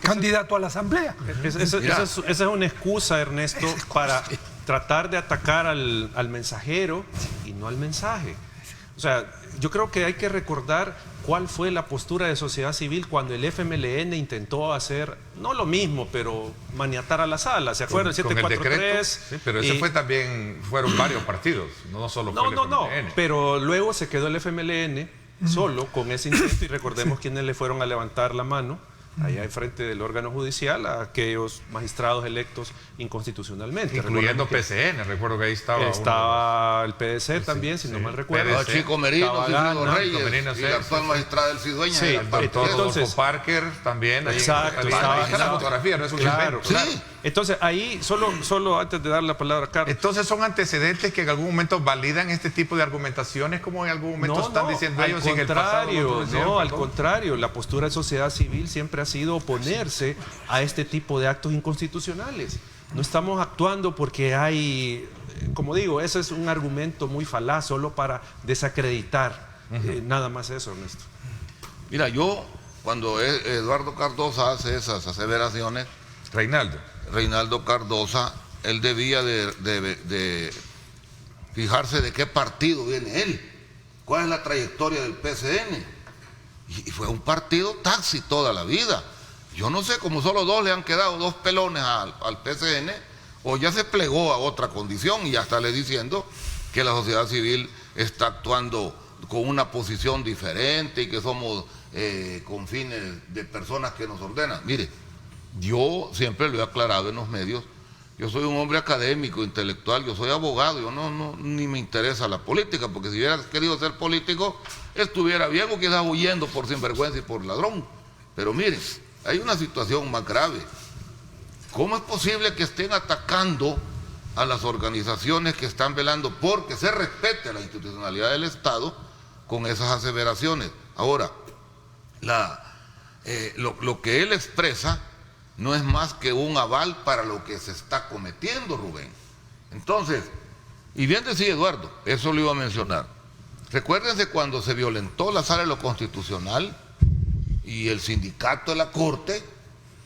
candidato a la asamblea. Esa es una excusa, Ernesto, para tratar de atacar al mensajero y no al mensaje. O sea, yo creo que hay que recordar cuál fue la postura de sociedad civil cuando el FMLN intentó hacer, no lo mismo, pero maniatar a la sala. ¿Se acuerdan? Con el 743. Sí, pero ese fue también, fueron varios partidos, no solo fue el FMLN. No, pero luego se quedó el FMLN solo con ese intento y recordemos quiénes le fueron a levantar la mano allá enfrente del órgano judicial a aquellos magistrados electos inconstitucionalmente. Incluyendo PCN, recuerdo que ahí estaba el PDC también, si no mal recuerdo. Chico Merino, Sigfrido Reyes, y la actual magistrada del Cidueña. Sí, el doctor Rodolfo Parker también. Exacto. Ahí está la fotografía, no es un claro. invento. Entonces ahí, solo antes de dar la palabra a Carlos. Entonces son antecedentes que en algún momento validan este tipo de argumentaciones, como en algún momento están diciendo ellos en el pasado. Al contrario, la postura de sociedad civil siempre ha sido oponerse a este tipo de actos inconstitucionales. No estamos actuando porque hay, como digo, ese es un argumento muy falaz, solo para desacreditar, nada más eso, Ernesto. Mira, yo, cuando Eduardo Cardosa hace esas aseveraciones, Reinaldo Cardosa, él debía de fijarse de qué partido viene él, cuál es la trayectoria del PCN. Y fue un partido taxi toda la vida. Yo no sé cómo solo le han quedado 2 pelones al PCN, o ya se plegó a otra condición y ya está le diciendo que la sociedad civil está actuando con una posición diferente y que somos con fines de personas que nos ordenan. Mire, yo siempre lo he aclarado en los medios, yo soy un hombre académico, intelectual, yo soy abogado, yo ni me interesa la política, porque si hubiera querido ser político, estuviera bien o quizás huyendo por sinvergüenza y por ladrón. Pero miren, hay una situación más grave. ¿Cómo es posible que estén atacando a las organizaciones que están velando porque se respete la institucionalidad del Estado con esas aseveraciones? Ahora, lo que él expresa no es más que un aval para lo que se está cometiendo, Rubén. Entonces, y bien decía Eduardo, eso lo iba a mencionar. Recuérdense cuando se violentó la Sala de lo Constitucional y el sindicato de la Corte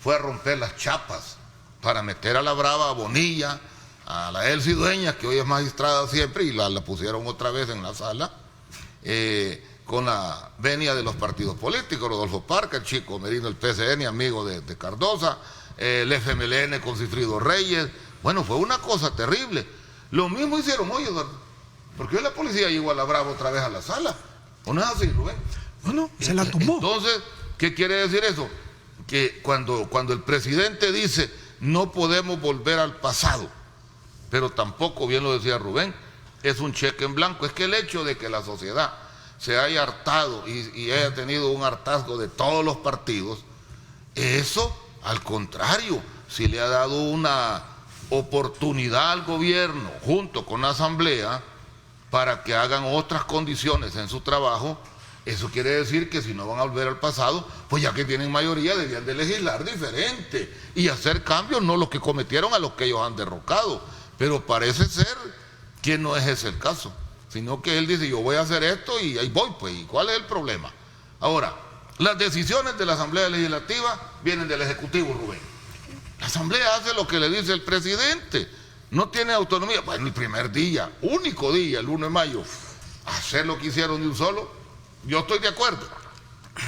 fue a romper las chapas para meter a la brava, a Bonilla, a la Elsie Dueñas, que hoy es magistrada siempre, y la pusieron otra vez en la sala, con la venia de los partidos políticos, Rodolfo Parker, Chico Merino, el PCN, amigo de Cardosa, el FMLN con Sigfrido Reyes. Bueno, fue una cosa terrible. Lo mismo hicieron hoy, Eduardo, porque hoy la policía llegó a la brava otra vez a la sala. ¿O no es así, Rubén? No, se la tumbó. Entonces, ¿Qué quiere decir eso? Que cuando el presidente dice no podemos volver al pasado, pero tampoco, bien lo decía Rubén, es un cheque en blanco. Es que el hecho de que la sociedad se haya hartado y haya tenido un hartazgo de todos los partidos, eso, al contrario, si le ha dado una oportunidad al gobierno junto con la asamblea para que hagan otras condiciones en su trabajo. Eso quiere decir que si no van a volver al pasado, pues ya que tienen mayoría debían de legislar diferente y hacer cambios, no los que cometieron a los que ellos han derrocado. Pero parece ser que no es ese el caso, sino que él dice yo voy a hacer esto y ahí voy, pues, ¿y cuál es el problema? Ahora, las decisiones de la Asamblea Legislativa vienen del Ejecutivo, Rubén. La Asamblea hace lo que le dice el presidente, no tiene autonomía. Bueno, el primer día, único día, el 1 de mayo, hacer lo que hicieron de un solo, yo estoy de acuerdo,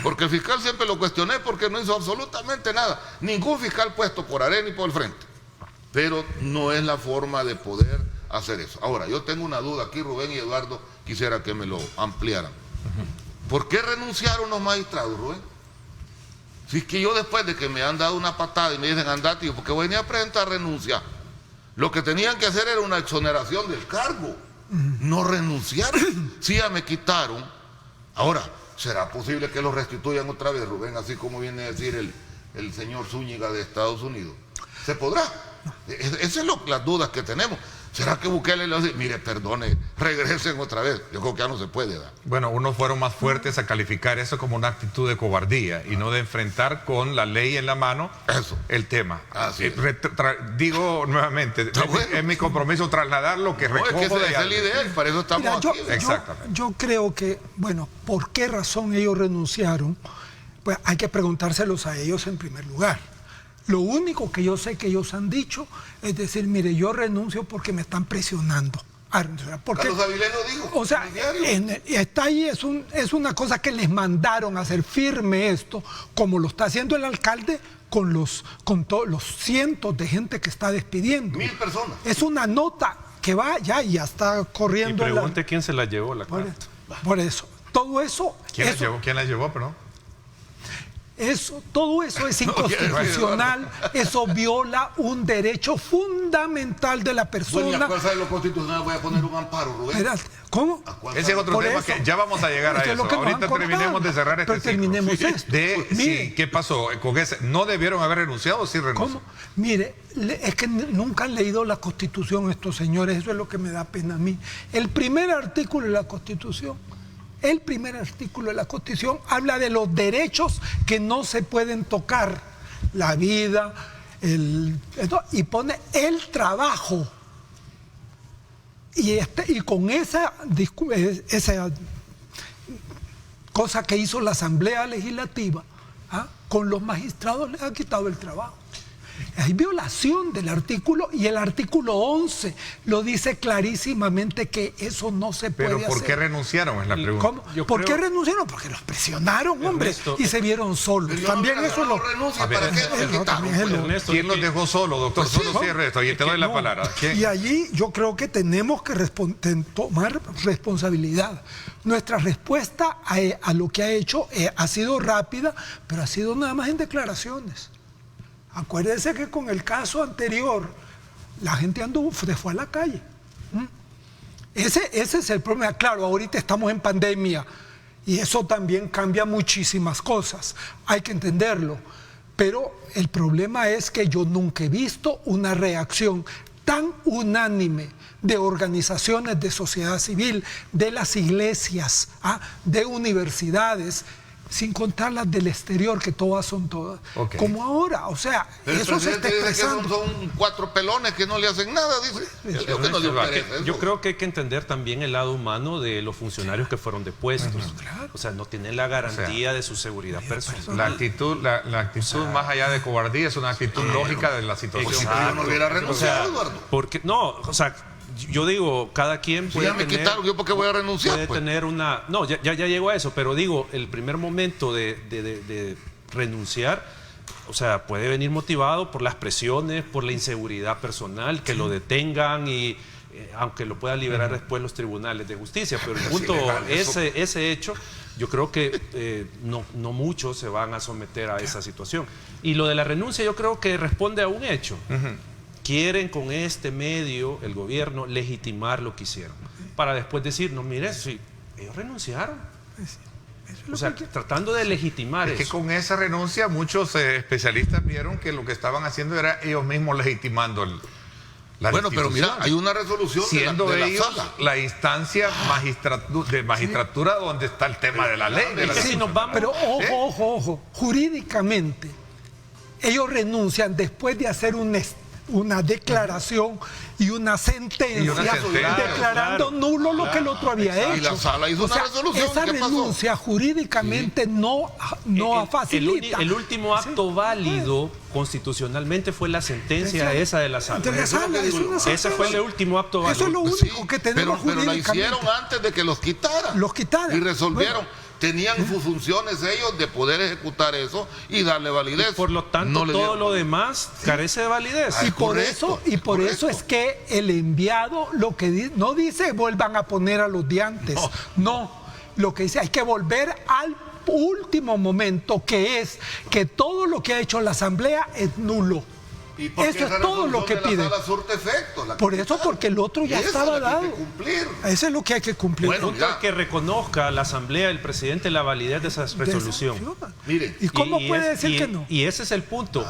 porque el fiscal siempre lo cuestioné porque no hizo absolutamente nada, ningún fiscal puesto por Arena y por el frente, pero no es la forma de poder hacer eso. Ahora, yo tengo una duda aquí, Rubén y Eduardo, quisiera que me lo ampliaran. ¿Por qué renunciaron los magistrados, Rubén? Si es que yo después de que me han dado una patada y me dicen andate, yo porque venía a presentar renuncia, lo que tenían que hacer era una exoneración del cargo, no renunciar. Sí, ya me quitaron. Ahora, ¿será posible que los restituyan otra vez, Rubén, así como viene a decir el señor Zúñiga de Estados Unidos? ¿Se podrá? Esas son las dudas que tenemos. ¿Será que Bukele le dice, mire, perdone, regresen otra vez? Yo creo que ya no se puede, ¿verdad? Bueno, unos fueron más fuertes a calificar eso como una actitud de cobardía y no de enfrentar con la ley en la mano el tema. Digo nuevamente, es mi compromiso trasladar lo que recojo es que de esa es la idea y para eso estamos aquí. Exactamente. Yo creo que, bueno, ¿por qué razón ellos renunciaron? Pues hay que preguntárselos a ellos en primer lugar. Lo único que yo sé que ellos han dicho es decir, mire, yo renuncio porque me están presionando. Porque, Carlos Avilés lo dijo. O sea, está ahí, es una cosa que les mandaron a hacer firme esto, como lo está haciendo el alcalde con todos los cientos de gente que está despidiendo. 1000 personas. Es una nota que va ya está corriendo. Y pregunte quién se la llevó la carta. Por eso, todo eso... ¿Quién la llevó, perdón? Todo eso es inconstitucional, eso viola un derecho fundamental de la persona. Bueno, y a fuerza de lo constitucional voy a poner un amparo, Rubén. ¿Cómo? Ese es otro tema que ya vamos a llegar a eso. Ahorita terminemos de cerrar este ciclo. Terminemos esto. Sí, ¿qué pasó? Con ese, ¿no debieron haber renunciado o sí renunciaron? ¿Cómo? Mire, es que nunca han leído la Constitución estos señores, eso es lo que me da pena a mí. El primer artículo de la Constitución habla de los derechos que no se pueden tocar, la vida, y pone el trabajo. Y con esa cosa que hizo la Asamblea Legislativa, con los magistrados les ha quitado el trabajo. Hay violación del artículo y el artículo 11 lo dice clarísimamente que eso no se puede hacer. ¿Pero por qué renunciaron? Es la pregunta. ¿Cómo? ¿Por qué renunciaron? Porque los presionaron, hombre, y se vieron solos. También eso lo renuncia. ¿Para qué lo quitaron? ¿Quién los dejó solo, doctor? Solo cierre esto y te doy la palabra. Y allí yo creo que tenemos que tomar responsabilidad. Nuestra respuesta a lo que ha hecho ha sido rápida, pero ha sido nada más en declaraciones. Acuérdense que con el caso anterior, la gente se fue a la calle. Ese es el problema. Claro, ahorita estamos en pandemia y eso también cambia muchísimas cosas. Hay que entenderlo. Pero el problema es que yo nunca he visto una reacción tan unánime de organizaciones de sociedad civil, de las iglesias, de universidades, sin contar las del exterior, que todas son todas, como ahora. O sea, pero eso se está expresando. Que son 4 pelones que no le hacen nada, dice. Yo creo que hay que entender también el lado humano de los funcionarios que fueron depuestos. Claro. O sea, no tienen la garantía de su seguridad personal. La actitud más allá de cobardía es una actitud lógica de la situación. Yo no hubiera renunciado, Eduardo. Porque, no, o sea, yo digo, cada quien puede ya me tener... quitaron, ¿yo por qué voy a renunciar? Puede tener una... No, ya llego a eso, pero digo, el primer momento de renunciar, o sea, puede venir motivado por las presiones, por la inseguridad personal, que lo detengan y aunque lo puedan liberar después los tribunales de justicia, pero el punto, ese hecho, yo creo que no muchos se van a someter a esa situación. Y lo de la renuncia yo creo que responde a un hecho. Quieren con este medio, el gobierno, legitimar lo que hicieron, para después decir, no, mire, si ellos renunciaron. O sea, tratando de legitimar eso. Es que con esa renuncia muchos especialistas vieron que lo que estaban haciendo era ellos mismos legitimando la bueno, pero mira, hay una resolución siendo de la ellos sala. la instancia de magistratura donde está el tema de la ley. Pero ojo, jurídicamente, ellos renuncian después de hacer una declaración y una sentencia, declarando nulo lo que el otro había hecho. Y la sala hizo una resolución. Esa renuncia jurídicamente no facilita. El último acto válido constitucionalmente fue la sentencia esa de la sala. Ese fue el último acto válido. Eso es lo único que tenemos pero la hicieron antes de que los quitaran. Y resolvieron. Tenían sus funciones ellos de poder ejecutar eso y darle validez. Y por lo tanto, todo lo demás carece de validez. Y por eso es que el enviado lo que no dice vuelvan a poner a los de antes. No, lo que dice hay que volver al último momento, que es que todo lo que ha hecho la Asamblea es nulo. Eso es todo lo que pide. Por eso, porque el otro ya estaba dado. Eso es lo que hay que cumplir. Bueno, que reconozca la Asamblea, el presidente, la validez de esa resolución. Mire, ¿y cómo puede decir que no? Y ese es el punto.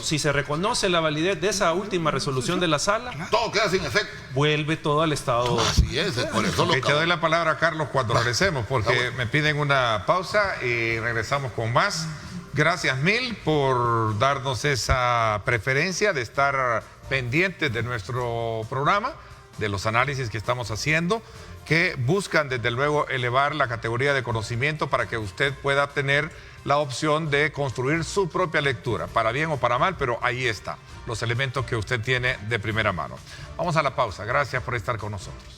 Si se reconoce la validez de esa última resolución de la sala, todo queda sin efecto. Vuelve todo al estado. Así es, por eso te doy la palabra a Carlos cuando regresemos, porque me piden una pausa y regresamos con más. Gracias mil por darnos esa preferencia de estar pendientes de nuestro programa, de los análisis que estamos haciendo, que buscan desde luego elevar la categoría de conocimiento para que usted pueda tener la opción de construir su propia lectura, para bien o para mal, pero ahí está, los elementos que usted tiene de primera mano. Vamos a la pausa, gracias por estar con nosotros.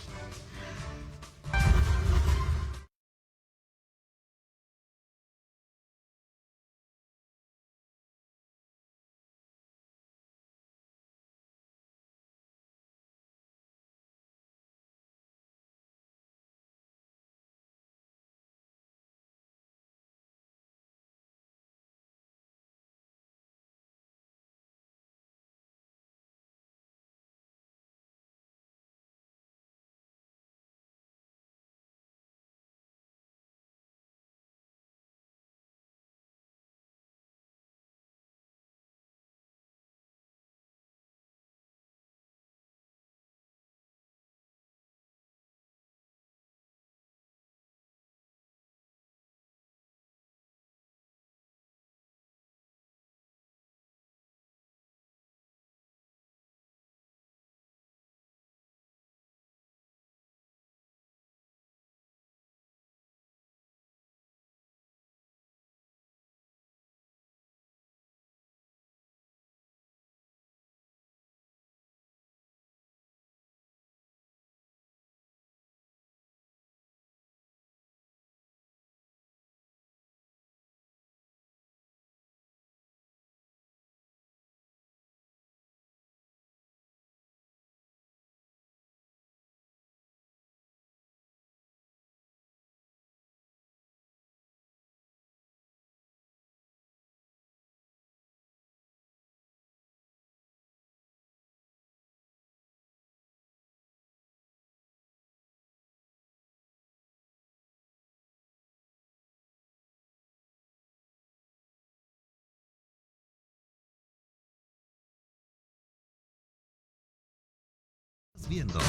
Viendo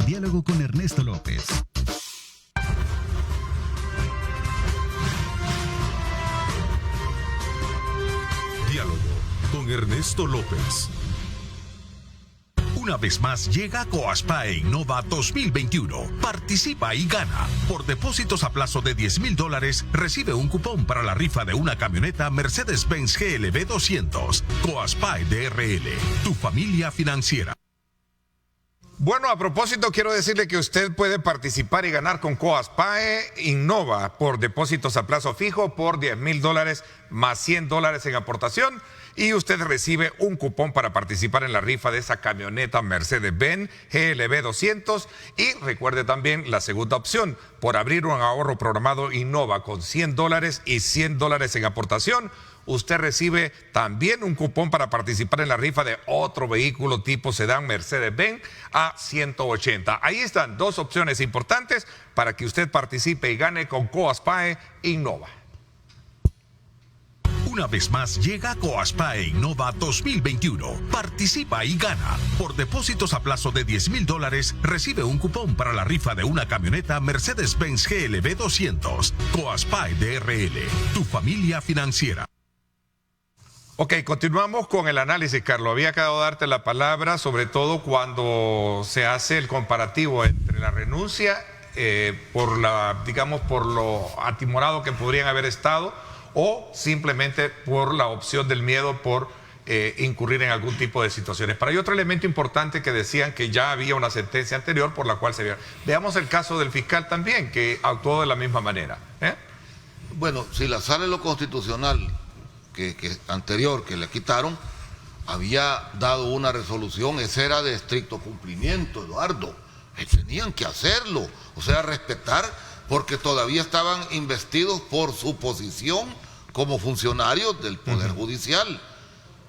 Diálogo con Ernesto López. Diálogo con Ernesto López. Una vez más llega Coaspae Innova 2021. Participa y gana. Por depósitos a plazo de $10,000 recibe un cupón para la rifa de una camioneta Mercedes-Benz GLB 200. Coaspae DRL, tu familia financiera. Bueno, a propósito, quiero decirle que usted puede participar y ganar con Coaspae Innova por depósitos a plazo fijo por $10,000 más $100 en aportación y usted recibe un cupón para participar en la rifa de esa camioneta Mercedes-Benz GLB 200. Y recuerde también la segunda opción, por abrir un ahorro programado Innova con $100 y $100 en aportación. Usted recibe también un cupón para participar en la rifa de otro vehículo tipo sedán Mercedes-Benz A180. Ahí están dos opciones importantes para que usted participe y gane con Coaspae Innova. Una vez más llega Coaspae Innova 2021. Participa y gana. Por depósitos a plazo de $10,000 recibe un cupón para la rifa de una camioneta Mercedes-Benz GLB 200. Coaspae DRL, tu familia financiera. Ok, continuamos con el análisis, Carlos. Había quedado darte la palabra, sobre todo cuando se hace el comparativo entre la renuncia por lo atimorado que podrían haber estado, o simplemente por la opción del miedo por incurrir en algún tipo de situaciones. Pero hay otro elemento importante que decían que ya había una sentencia anterior por la cual se veía. Veamos el caso del fiscal también, que actuó de la misma manera. Bueno, si la sala de lo constitucional anterior que le quitaron había dado una resolución, esa era de estricto cumplimiento, Eduardo. Tenían que hacerlo, o sea, respetar, porque todavía estaban investidos por su posición como funcionarios del Poder Judicial.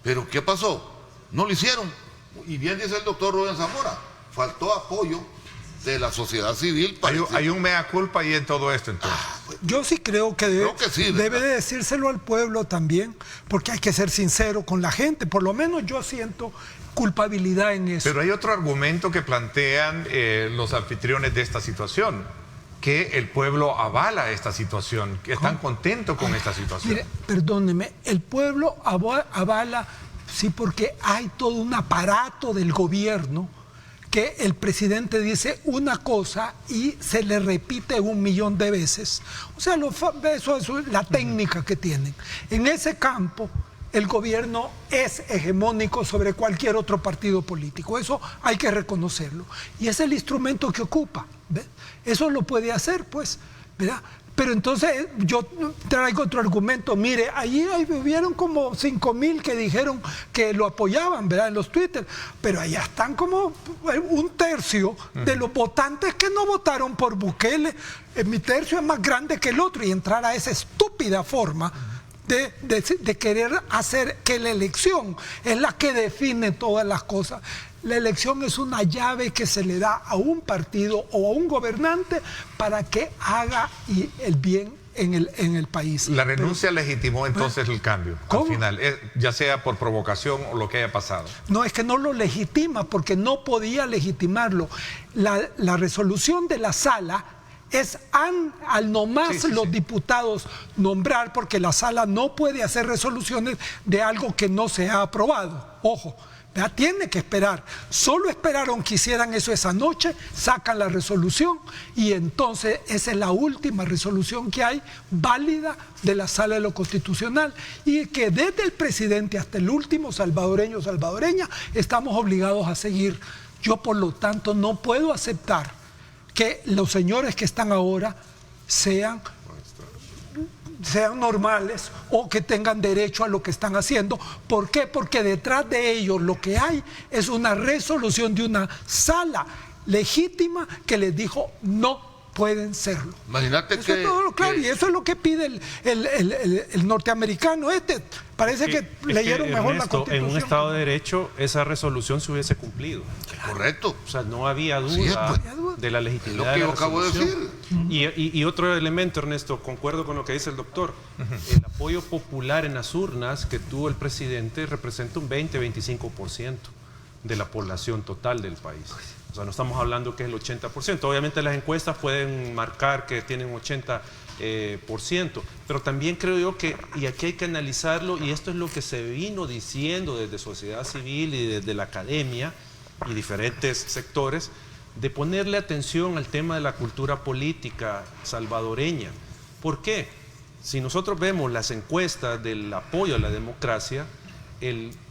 Pero ¿qué pasó? No lo hicieron. Y bien dice el doctor Rubén Zamora, faltó apoyo de la sociedad civil. Hay un mea culpa ahí en todo esto, entonces. Yo sí creo que debe de decírselo al pueblo también, porque hay que ser sincero con la gente. Por lo menos yo siento culpabilidad en eso. Pero hay otro argumento que plantean los anfitriones de esta situación, que el pueblo avala esta situación, que están contentos con esta situación. Mire, perdóneme, el pueblo avala, sí, porque hay todo un aparato del gobierno que el presidente dice una cosa y se le repite 1.000.000 de veces. O sea, eso es la técnica que tienen. En ese campo, el gobierno es hegemónico sobre cualquier otro partido político. Eso hay que reconocerlo. Y es el instrumento que ocupa. ¿Ves? Eso lo puede hacer, pues, ¿verdad? Pero entonces yo traigo otro argumento. Mire, allí hubieron como 5.000 que dijeron que lo apoyaban, ¿verdad? En los Twitter. Pero allá están como 1/3 de los votantes que no votaron por Bukele. Mi tercio es más grande que el otro. Y entrar a esa estúpida forma de querer hacer que la elección es la que define todas las cosas. La elección es una llave que se le da a un partido o a un gobernante para que haga el bien en el país. La renuncia legitimó entonces el cambio, ¿cómo? Al final, ya sea por provocación o lo que haya pasado. No, es que no lo legitima porque no podía legitimarlo. La resolución de la sala es al nomás los diputados nombrar, porque la sala no puede hacer resoluciones de algo que no se ha aprobado. Ojo. ¿Verdad? Tiene que esperar. Solo esperaron que hicieran eso esa noche, sacan la resolución y entonces esa es la última resolución que hay válida de la Sala de lo Constitucional, y que desde el presidente hasta el último salvadoreño o salvadoreña estamos obligados a seguir. Yo, por lo tanto, no puedo aceptar que los señores que están ahora sean normales o que tengan derecho a lo que están haciendo. ¿Por qué? Porque detrás de ellos lo que hay es una resolución de una sala legítima que les dijo no pueden serlo. Imagínate eso es todo claro, y eso es lo que pide el norteamericano. Parece que leyeron mejor la Constitución. En un Estado de Derecho esa resolución se hubiese cumplido. Correcto. O sea, no había duda de la legitimidad de la acabo de decir. Y otro elemento, Ernesto, concuerdo con lo que dice el doctor. El apoyo popular en las urnas que tuvo el presidente representa un 20-25% de la población total del país. O sea, no estamos hablando que es el 80%. Obviamente las encuestas pueden marcar que tienen 80%, pero también creo yo que, y aquí hay que analizarlo, y esto es lo que se vino diciendo desde sociedad civil y desde la academia y diferentes sectores, de ponerle atención al tema de la cultura política salvadoreña. ¿Por qué? Si nosotros vemos las encuestas del apoyo a la democracia,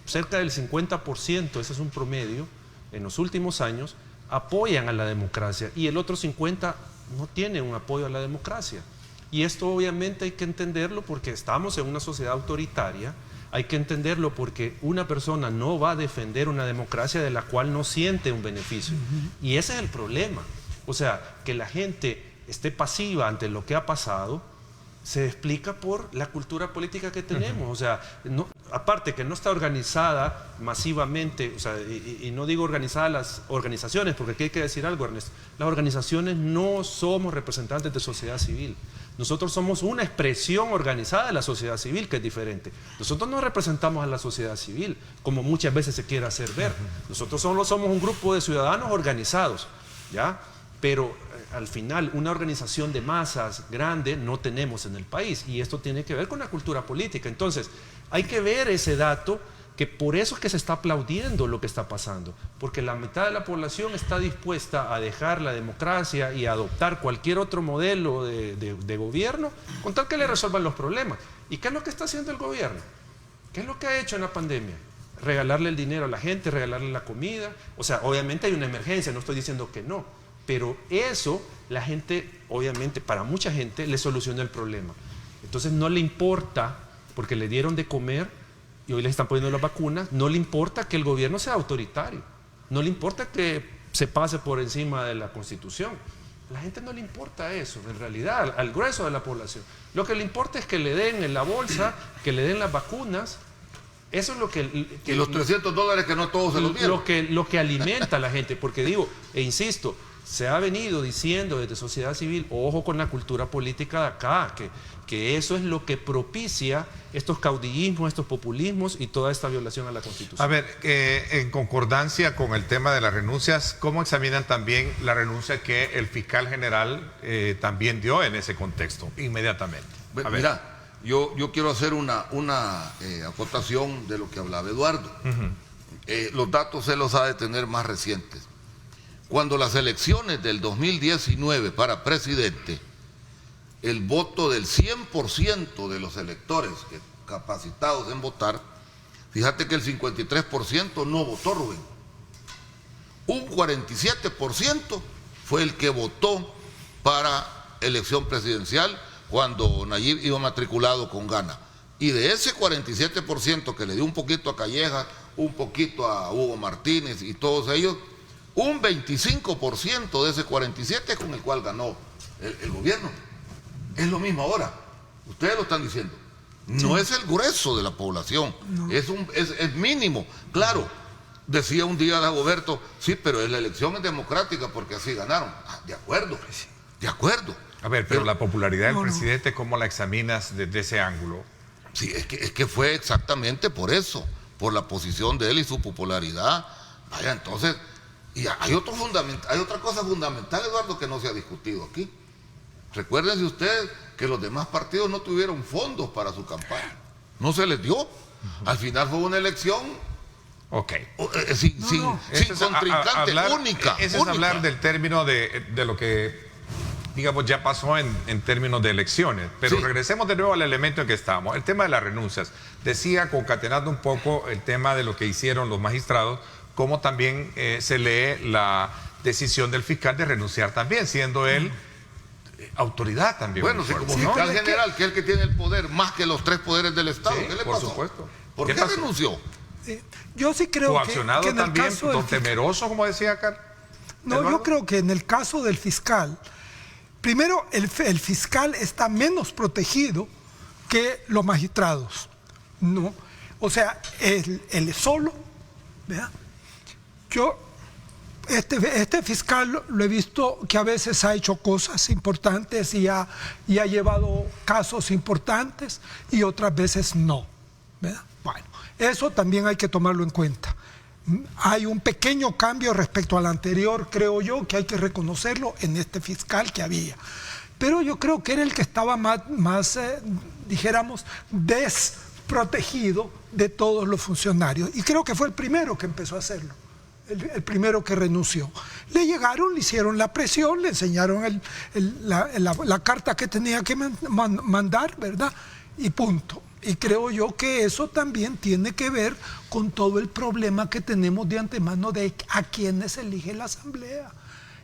cerca del 50%, ese es un promedio, en los últimos años, apoyan a la democracia, y el otro 50% no tiene un apoyo a la democracia. Y esto obviamente hay que entenderlo porque estamos en una sociedad autoritaria hay que entenderlo porque una persona no va a defender una democracia de la cual no siente un beneficio. Y ese es el problema. O sea, que la gente esté pasiva ante lo que ha pasado se explica por la cultura política que tenemos. O sea, aparte que no está organizada masivamente, o sea, y no digo organizada las organizaciones, porque aquí hay que decir algo, Ernesto. Las organizaciones no somos representantes de sociedad civil. Nosotros somos una expresión organizada de la sociedad civil, que es diferente. Nosotros no representamos a la sociedad civil, como muchas veces se quiere hacer ver. Nosotros solo somos un grupo de ciudadanos organizados, ¿ya? Pero al final una organización de masas grande no tenemos en el país, y esto tiene que ver con la cultura política. Entonces, hay que ver ese dato, que por eso es que se está aplaudiendo lo que está pasando, porque la mitad de la población está dispuesta a dejar la democracia y a adoptar cualquier otro modelo de gobierno con tal que le resuelvan los problemas. ¿Y qué es lo que está haciendo el gobierno? ¿Qué es lo que ha hecho en la pandemia? Regalarle el dinero a la gente, regalarle la comida. O sea, obviamente hay una emergencia, no estoy diciendo que no, pero eso la gente, obviamente para mucha gente, le soluciona el problema. Entonces no le importa, porque le dieron de comer y hoy les están poniendo las vacunas, no le importa que el gobierno sea autoritario, no le importa que se pase por encima de la Constitución. A la gente no le importa eso, en realidad, al grueso de la población. Lo que le importa es que le den en la bolsa, que le den las vacunas. Eso es lo que... y los $300 que no todos se los dieron. Lo que alimenta a la gente, porque digo, e insisto, se ha venido diciendo desde sociedad civil, ojo con la cultura política de acá, que eso es lo que propicia estos caudillismos, estos populismos y toda esta violación a la Constitución. A ver, en concordancia con el tema de las renuncias, ¿cómo examinan también la renuncia que el fiscal general también dio en ese contexto, inmediatamente? Mira, yo quiero hacer una acotación de lo que hablaba Eduardo. Los datos se los ha de tener más recientes. Cuando las elecciones del 2019 para presidente, el voto del 100% de los electores capacitados en votar, fíjate que el 53% no votó, Rubén. Un 47% fue el que votó para elección presidencial cuando Nayib iba matriculado con Gana. Y de ese 47% que le dio un poquito a Calleja, un poquito a Hugo Martínez y todos ellos, un 25% de ese 47% con el cual ganó el gobierno. Es lo mismo ahora. Ustedes lo están diciendo. No es el grueso de la población. No. Es mínimo. Claro, decía un día Dagoberto, sí, pero la elección es democrática porque así ganaron. Ah, de acuerdo, de acuerdo. A ver, pero la popularidad del presidente, ¿cómo la examinas desde ese ángulo? Sí, es que fue exactamente por eso, por la posición de él y su popularidad. Vaya, entonces... Y hay otra cosa fundamental, Eduardo, que no se ha discutido aquí. Recuérdense ustedes que los demás partidos no tuvieron fondos para su campaña. No se les dio. Al final fue una elección sin contrincante, única. Ese es hablar del término de lo que, digamos, ya pasó en términos de elecciones. Pero sí, regresemos de nuevo al elemento en que estábamos. El tema de las renuncias. Decía, concatenando un poco el tema de lo que hicieron los magistrados, cómo también se lee la decisión del fiscal de renunciar también, siendo él autoridad también. Bueno, sí, como fiscal general, que es el que tiene el poder más que los 3 poderes del Estado. Sí, ¿qué le por pasó? Supuesto. ¿Por qué renunció? Yo sí creo coaccionado que en también, el caso don temeroso, como decía acá. No, yo creo que en el caso del fiscal, primero el fiscal está menos protegido que los magistrados, ¿no? O sea, él solo, ¿verdad? Yo, este fiscal lo he visto que a veces ha hecho cosas importantes y ha llevado casos importantes y otras veces no, ¿verdad? Bueno, eso también hay que tomarlo en cuenta. Hay un pequeño cambio respecto al anterior, creo yo, que hay que reconocerlo en este fiscal que había. Pero yo creo que era el que estaba más dijéramos, desprotegido de todos los funcionarios. Y creo que fue el primero que empezó a hacerlo. El primero que renunció. Le llegaron, le hicieron la presión, le enseñaron la carta que tenía que mandar, ¿verdad? Y punto. Y creo yo que eso también tiene que ver con todo el problema que tenemos de antemano de a quienes elige la Asamblea.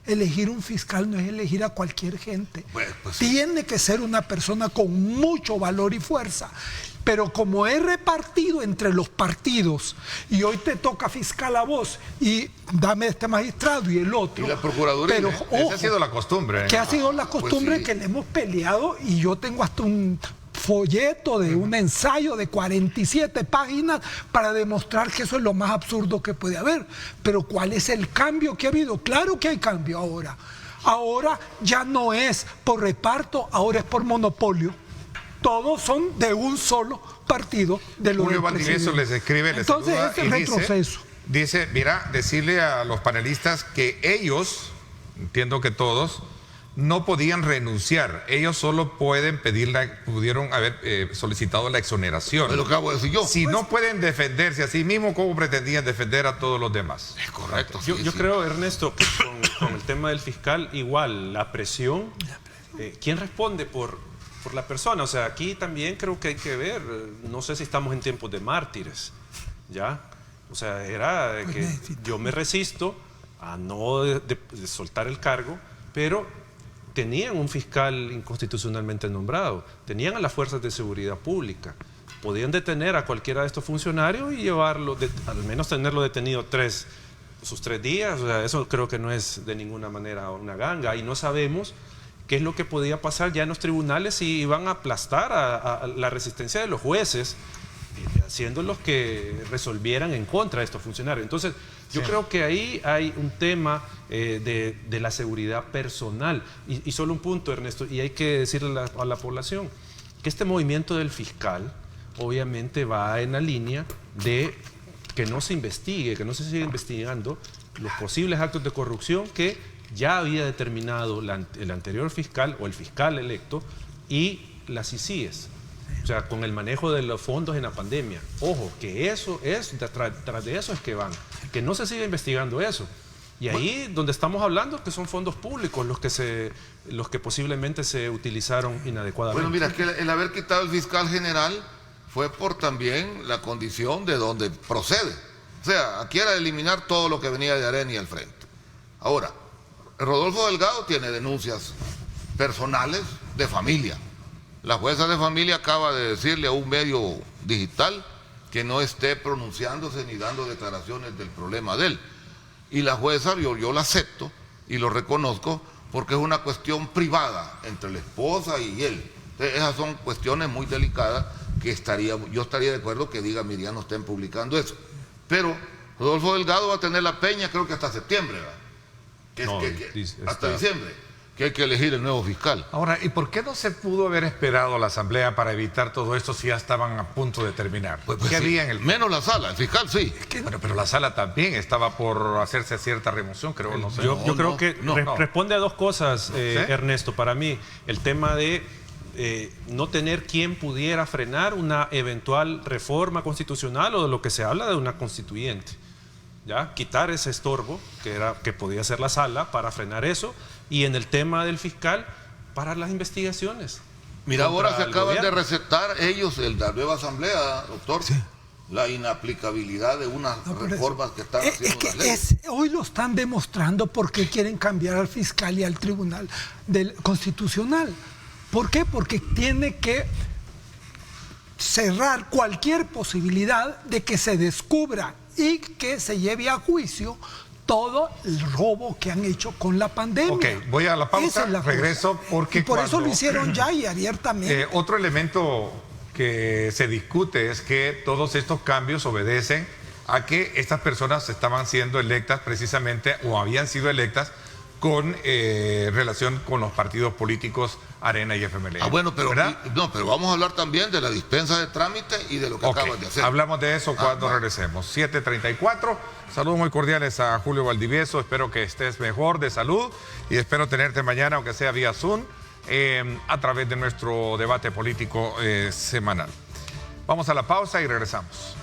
elegir un fiscal no es elegir a cualquier gente. Pues sí. Tiene que ser una persona con mucho valor y fuerza. Pero como he repartido entre los partidos y hoy te toca fiscal a vos y dame este magistrado y el otro. Y la Procuraduría. Pero, Esa ojo, ha sido la costumbre. que ha sido la costumbre sí. que le hemos peleado, y yo tengo hasta un folleto de un ensayo de 47 páginas para demostrar que eso es lo más absurdo que puede haber. Pero ¿cuál es el cambio que ha habido? Claro que hay cambio ahora. Ahora ya no es por reparto, ahora es por monopolio. Todos son de un solo partido de los Julio Valdivieso les escribe, les Entonces, saluda ese y retroceso. dice, mira, decirle a los panelistas que ellos, entiendo que todos, no podían renunciar. Ellos solo pudieron haber solicitado la exoneración. Es lo que acabo de decir yo. Si no pueden defenderse a sí mismos, ¿cómo pretendían defender a todos los demás? Es correcto. Yo sí. creo, Ernesto, que con el tema del fiscal, igual, la presión, ¿quién responde por la persona? O sea, aquí también creo que hay que ver, no sé si estamos en tiempos de mártires, ¿ya? O sea, era de que yo me resisto a no de soltar el cargo, pero tenían un fiscal inconstitucionalmente nombrado, tenían a las fuerzas de seguridad pública, podían detener a cualquiera de estos funcionarios y llevarlo, al menos tenerlo detenido sus 3 días. O sea, eso creo que no es de ninguna manera una ganga, y no sabemos qué es lo que podía pasar ya en los tribunales si iban a aplastar a la resistencia de los jueces, siendo los que resolvieran en contra de estos funcionarios. Entonces, yo creo que ahí hay un tema de la seguridad personal. Y solo un punto, Ernesto, y hay que decirle a la población que este movimiento del fiscal obviamente va en la línea de que no se investigue, que no se siga investigando los posibles actos de corrupción que ya había determinado el anterior fiscal o el fiscal electo y las ICIES. O sea, con el manejo de los fondos en la pandemia. Ojo, que eso es, tras de eso es que van. Que no se siga investigando eso. Y ahí donde estamos hablando que son fondos públicos los que posiblemente se utilizaron inadecuadamente. Bueno, mira, es que el haber quitado el fiscal general fue por también la condición de donde procede. O sea, aquí era eliminar todo lo que venía de Arena y al frente. Ahora, Rodolfo Delgado tiene denuncias personales de familia. La jueza de familia acaba de decirle a un medio digital que no esté pronunciándose ni dando declaraciones del problema de él. Y la jueza, yo lo acepto y lo reconozco porque es una cuestión privada entre la esposa y él. Entonces, esas son cuestiones muy delicadas que yo estaría de acuerdo que diga, mira, no estén publicando eso. Pero Rodolfo Delgado va a tener la peña creo que hasta septiembre, ¿verdad? Hasta diciembre, que hay que elegir el nuevo fiscal. Ahora, ¿y por qué no se pudo haber esperado la asamblea para evitar todo esto si ya estaban a punto de terminar? Pues ¿Qué sí, había en el... menos la sala, el fiscal sí. Bueno, pero la sala también estaba por hacerse cierta remoción, creo, no sé. Yo creo que responde a dos cosas, Ernesto. Para mí, el tema de no tener quien pudiera frenar una eventual reforma constitucional o de lo que se habla de una constituyente. ¿Ya? Quitar ese estorbo que podía ser la sala para frenar eso, y en el tema del fiscal para las investigaciones. Mira, ahora se acaban de gobierno. recetar ellos, la nueva asamblea, doctor, la inaplicabilidad de unas reformas que están haciendo las leyes. Hoy lo están demostrando porque quieren cambiar al fiscal y al tribunal constitucional. ¿Por qué? Porque tiene que cerrar cualquier posibilidad de que se descubra y que se lleve a juicio todo el robo que han hecho con la pandemia. Ok, voy a la pausa, regreso porque y por eso lo hicieron ya y abiertamente. Otro elemento que se discute es que todos estos cambios obedecen a que estas personas estaban siendo electas precisamente o habían sido electas con relación con los partidos políticos Arena y FMLN. Ah, bueno, pero vamos a hablar también de la dispensa de trámite y de lo que acabas de hacer. Hablamos de eso cuando regresemos. 7:34. Saludos muy cordiales a Julio Valdivieso. Espero que estés mejor de salud y espero tenerte mañana, aunque sea vía Zoom, a través de nuestro debate político semanal. Vamos a la pausa y regresamos.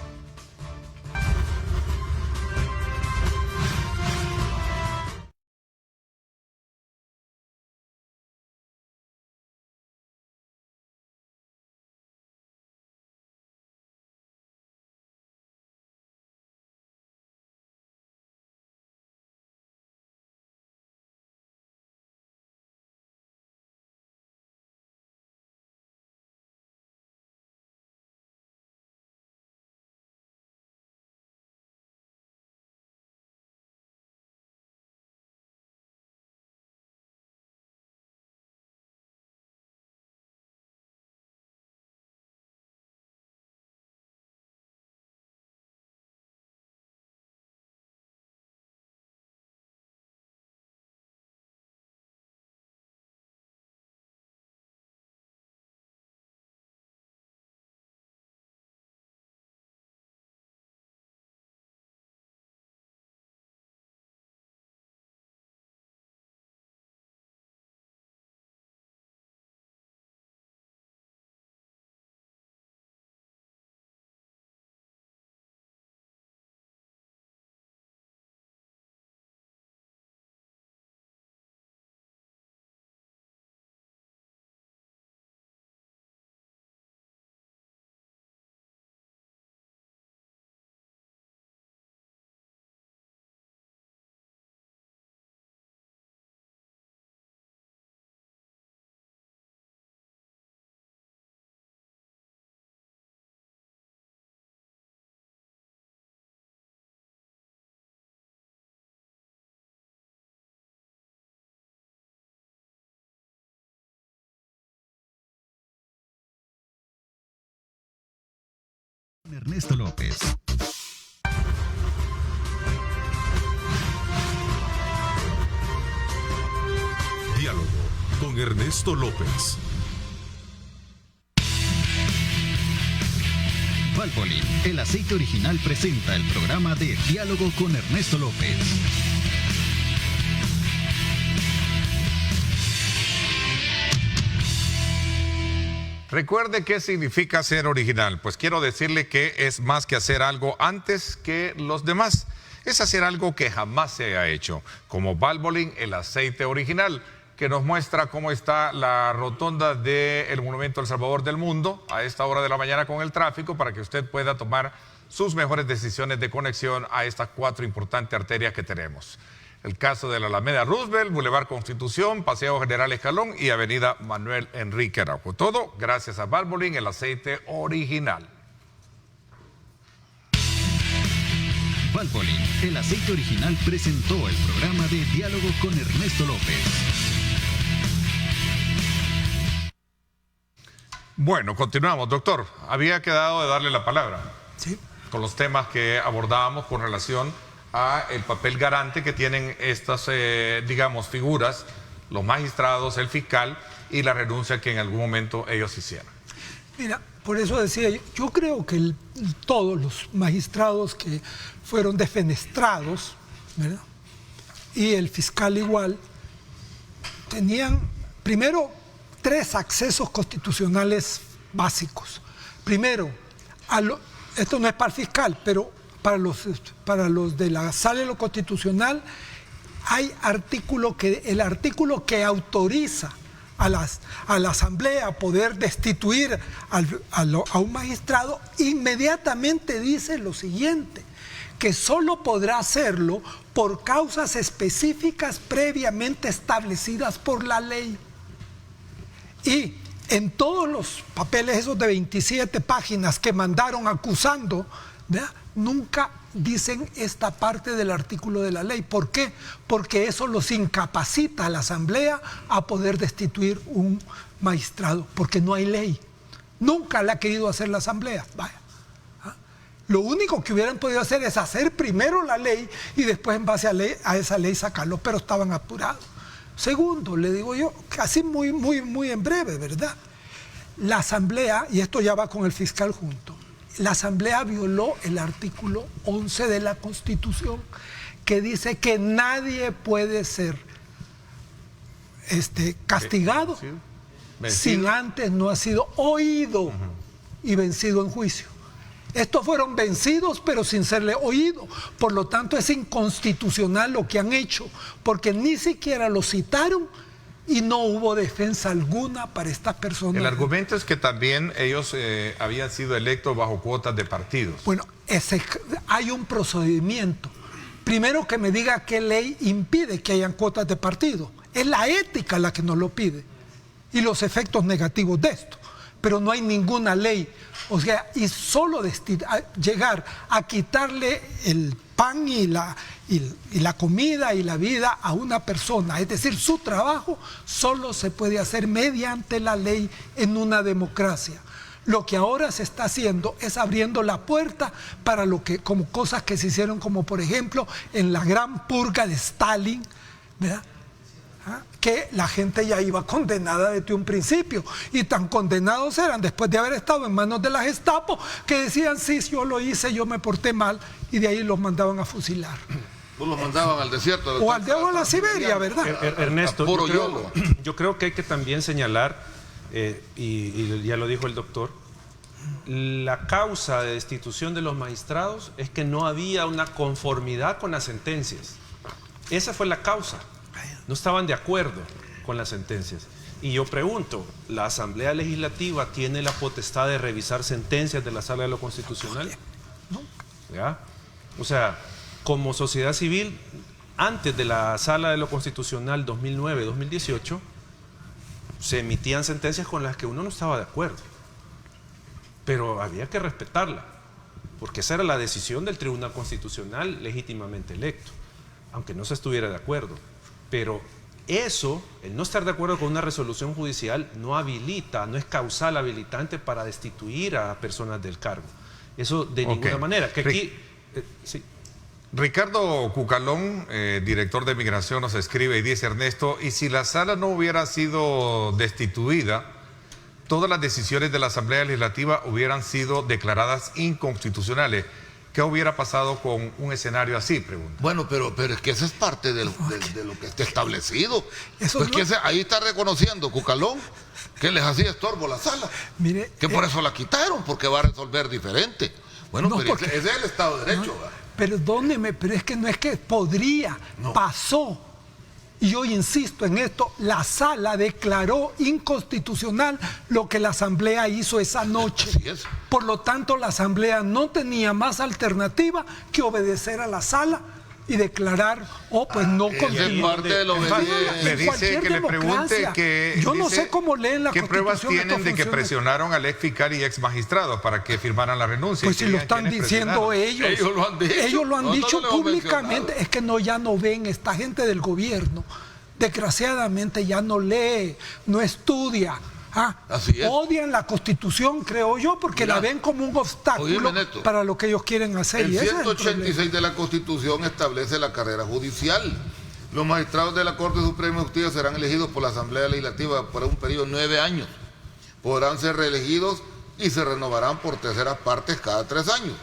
Ernesto López. Diálogo con Ernesto López. Valvoline, el aceite original, presenta el programa de Diálogo con Ernesto López. Recuerde qué significa ser original. Pues quiero decirle que es más que hacer algo antes que los demás. Es hacer algo que jamás se haya hecho, como Valvoline, el aceite original, que nos muestra cómo está la rotonda del Monumento al Salvador del Mundo a esta hora de la mañana con el tráfico, para que usted pueda tomar sus mejores decisiones de conexión a estas 4 importantes arterias que tenemos. El caso de la Alameda Roosevelt, Boulevard Constitución, Paseo General Escalón y Avenida Manuel Enrique Araujo. Todo gracias a Valvoline, el aceite original. Valvoline, el aceite original, presentó el programa de Diálogo con Ernesto López. Bueno, continuamos, doctor. Había quedado de darle la palabra. Sí. Con los temas que abordábamos con relación a el papel garante que tienen estas, digamos, figuras, los magistrados, el fiscal y la renuncia que en algún momento ellos hicieron. Mira, por eso decía yo creo que todos los magistrados que fueron defenestrados, ¿verdad?, y el fiscal igual, tenían primero 3 accesos constitucionales básicos. Primero, esto no es para el fiscal, pero para los de la Sala de lo Constitucional hay el artículo que autoriza a la Asamblea a poder destituir a un magistrado, inmediatamente dice lo siguiente, que solo podrá hacerlo por causas específicas previamente establecidas por la ley. Y en todos los papeles esos de 27 páginas que mandaron acusando, ¿verdad?, nunca dicen esta parte del artículo de la ley. ¿Por qué? Porque eso los incapacita a la Asamblea a poder destituir un magistrado, porque no hay ley. Nunca la ha querido hacer la Asamblea. Vaya. Lo único que hubieran podido hacer es hacer primero la ley y después en base a esa ley sacarlo, pero estaban apurados. Segundo, le digo yo, casi muy en breve, ¿verdad? La Asamblea, y esto ya va con el fiscal junto, la Asamblea violó el artículo 11 de la Constitución, que dice que nadie puede ser castigado sin antes no ha sido oído y vencido en juicio. Estos fueron vencidos pero sin serle oído. Por lo tanto es inconstitucional lo que han hecho, porque ni siquiera lo citaron y no hubo defensa alguna para estas personas. El argumento es que también ellos habían sido electos bajo cuotas de partidos. Bueno, hay un procedimiento. Primero que me diga qué ley impide que hayan cuotas de partido. Es la ética la que nos lo pide y los efectos negativos de esto. Pero no hay ninguna ley. O sea, y solo llegar a quitarle el pan y la comida y la vida a una persona, es decir, su trabajo, solo se puede hacer mediante la ley en una democracia. Lo que ahora se está haciendo es abriendo la puerta para como cosas que se hicieron, como por ejemplo en la gran purga de Stalin, ¿verdad?, que la gente ya iba condenada desde un principio, y tan condenados eran después de haber estado en manos de la Gestapo que decían, sí, yo lo hice, yo me porté mal, y de ahí los mandaban a fusilar. Pues los mandaban al desierto. O al dedo a la Siberia, ¿verdad? Ernesto, yo creo que hay que también señalar, y ya lo dijo el doctor, la causa de destitución de los magistrados es que no había una conformidad con las sentencias. Esa fue la causa. No estaban de acuerdo con las sentencias. Y yo pregunto, ¿la Asamblea Legislativa tiene la potestad de revisar sentencias de la Sala de lo Constitucional? No. ¿Ya? O sea, como sociedad civil, antes de la Sala de lo Constitucional 2009-2018, se emitían sentencias con las que uno no estaba de acuerdo. Pero había que respetarla, porque esa era la decisión del Tribunal Constitucional legítimamente electo, aunque no se estuviera de acuerdo. Pero eso, el no estar de acuerdo con una resolución judicial, no habilita, no es causal habilitante para destituir a personas del cargo. Eso de ninguna manera. Que aquí, sí. Ricardo Cucalón, director de Migración, nos escribe y dice: Ernesto, ¿y si la sala no hubiera sido destituida, todas las decisiones de la Asamblea Legislativa hubieran sido declaradas inconstitucionales? ¿Qué hubiera pasado con un escenario así? Pregunta. Bueno, pero es que eso es parte de lo que está establecido. Eso pues no... que ahí está reconociendo Cucalón que les hacía estorbo la sala. Mire, que por eso la quitaron, porque va a resolver diferente. Bueno, no, pero porque... ese es el Estado de Derecho. No, perdóneme, pero es que no es que podría, pasó. Y yo insisto en esto, la sala declaró inconstitucional lo que la Asamblea hizo esa noche. Así es. Por lo tanto, la Asamblea no tenía más alternativa que obedecer a la sala y declarar, pues no continúa. Le dice que le pregunte que... Yo no sé cómo leen la ¿qué Constitución. ¿Qué pruebas tienen de que presionaron al ex fiscal y ex magistrado para que firmaran la renuncia? Pues si lo están diciendo ellos. Ellos lo han dicho. Ellos lo han dicho públicamente. Es que ya no ven, esta gente del gobierno, desgraciadamente ya no lee, no estudia. Así es. Odian la Constitución, creo yo, porque la ven como un obstáculo para lo que ellos quieren hacer. El y 186 de la Constitución establece la carrera judicial. Los magistrados de la Corte Suprema de Justicia serán elegidos por la Asamblea Legislativa para un periodo de 9 años. Podrán ser reelegidos y se renovarán por terceras partes cada 3 años.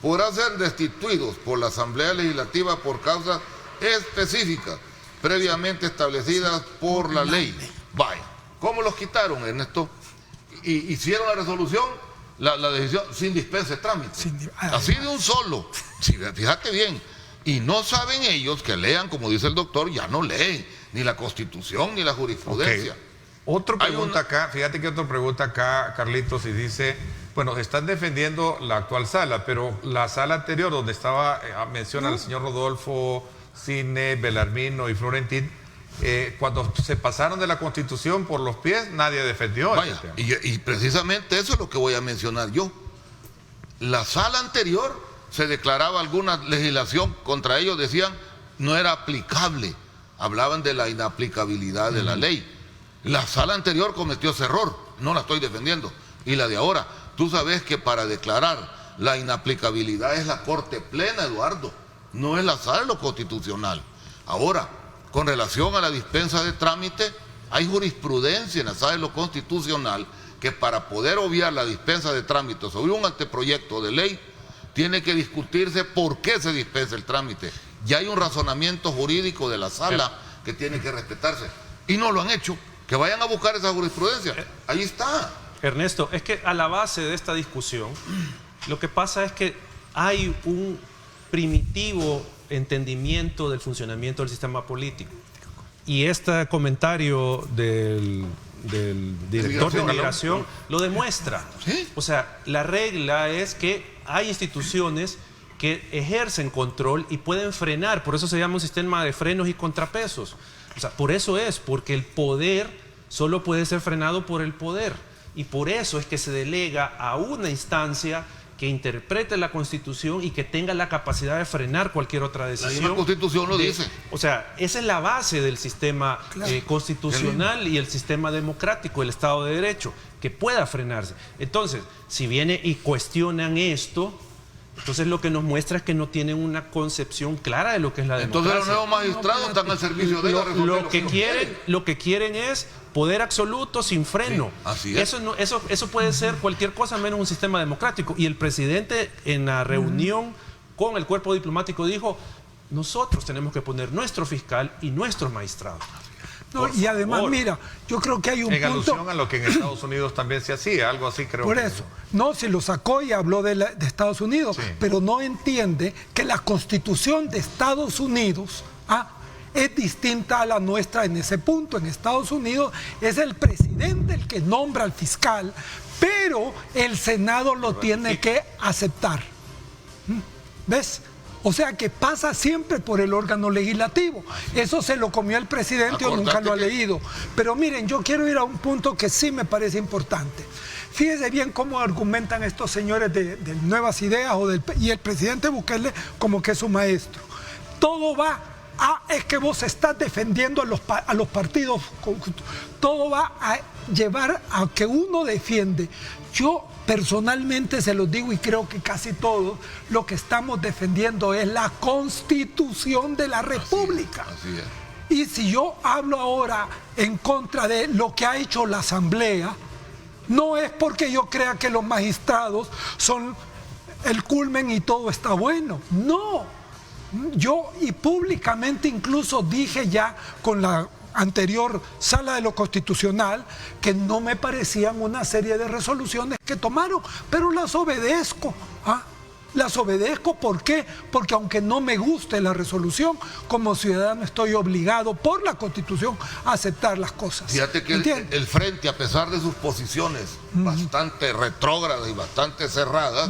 Podrán ser destituidos por la Asamblea Legislativa por causas específicas, previamente establecidas por la ley. Vaya. ¿Cómo los quitaron, Ernesto? Y hicieron la resolución, la decisión sin dispensa de trámite. Así de un solo. Fíjate bien. Y no saben ellos que lean, como dice el doctor, ya no leen ni la Constitución ni la jurisprudencia. Otra pregunta acá, fíjate que otra pregunta acá, Carlitos, y dice, bueno, están defendiendo la actual sala, pero la sala anterior donde estaba, menciona el señor Rodolfo, Cine, Belarmino y Florentín, cuando se pasaron de la Constitución por los pies, nadie defendió. Vaya, y precisamente eso es lo que voy a mencionar yo. La sala anterior se declaraba alguna legislación contra ellos, decían no era aplicable, hablaban de la inaplicabilidad de la ley. La sala anterior cometió ese error, no la estoy defendiendo. Y la de ahora, tú sabes que para declarar la inaplicabilidad es la Corte Plena, Eduardo, no es la sala de lo constitucional. Ahora, con relación a la dispensa de trámite, hay jurisprudencia en la sala de lo constitucional que para poder obviar la dispensa de trámite sobre un anteproyecto de ley, tiene que discutirse por qué se dispensa el trámite. Ya hay un razonamiento jurídico de la sala que tiene que respetarse. Y no lo han hecho. Que vayan a buscar esa jurisprudencia. Ahí está. Ernesto, es que a la base de esta discusión, lo que pasa es que hay un primitivo entendimiento del funcionamiento del sistema político. Y este comentario del director de Migración lo demuestra. ¿Sí? O sea, la regla es que hay instituciones que ejercen control y pueden frenar, por eso se llama un sistema de frenos y contrapesos. O sea, por eso es, porque el poder solo puede ser frenado por el poder. Y por eso es que se delega a una instancia que interprete la Constitución y que tenga la capacidad de frenar cualquier otra decisión. La misma Constitución lo dice. O sea, esa es la base del sistema constitucional y el sistema democrático, el Estado de Derecho, que pueda frenarse. Entonces, si viene y cuestionan esto, entonces lo que nos muestra es que no tienen una concepción clara de lo que es la democracia. Entonces los nuevos magistrados están al servicio de lo que quieren es poder absoluto sin freno. Sí, así es. Eso puede ser cualquier cosa menos un sistema democrático. Y el presidente en la reunión con el cuerpo diplomático dijo, nosotros tenemos que poner nuestro fiscal y nuestros magistrados. No, y además, mira, yo creo que hay un en punto... alusión a lo que en Estados Unidos también se hacía, algo así creo. Por eso, no, se lo sacó y habló de Estados Unidos, sí, pero no entiende que la Constitución de Estados Unidos es distinta a la nuestra en ese punto. En Estados Unidos es el presidente el que nombra al fiscal, pero el Senado lo tiene que aceptar. ¿Ves? O sea que pasa siempre por el órgano legislativo. Eso se lo comió el presidente o nunca lo ha leído. Pero miren, yo quiero ir a un punto que sí me parece importante. Fíjense bien cómo argumentan estos señores de Nuevas Ideas y el presidente Bukele como que es su maestro. Todo va es que vos estás defendiendo a los partidos. Todo va a llevar a que uno defiende. Yo personalmente se los digo y creo que casi todos lo que estamos defendiendo es la Constitución de la República. Así es. Y si yo hablo ahora en contra de lo que ha hecho la Asamblea, no es porque yo crea que los magistrados son el culmen y todo está bueno. No. Yo y públicamente incluso dije ya con la anterior Sala de lo Constitucional que no me parecían una serie de resoluciones que tomaron, pero las obedezco. Las obedezco, ¿por qué? Porque aunque no me guste la resolución, como ciudadano estoy obligado por la Constitución a aceptar las cosas. Fíjate que el Frente, a pesar de sus posiciones bastante retrógradas y bastante cerradas,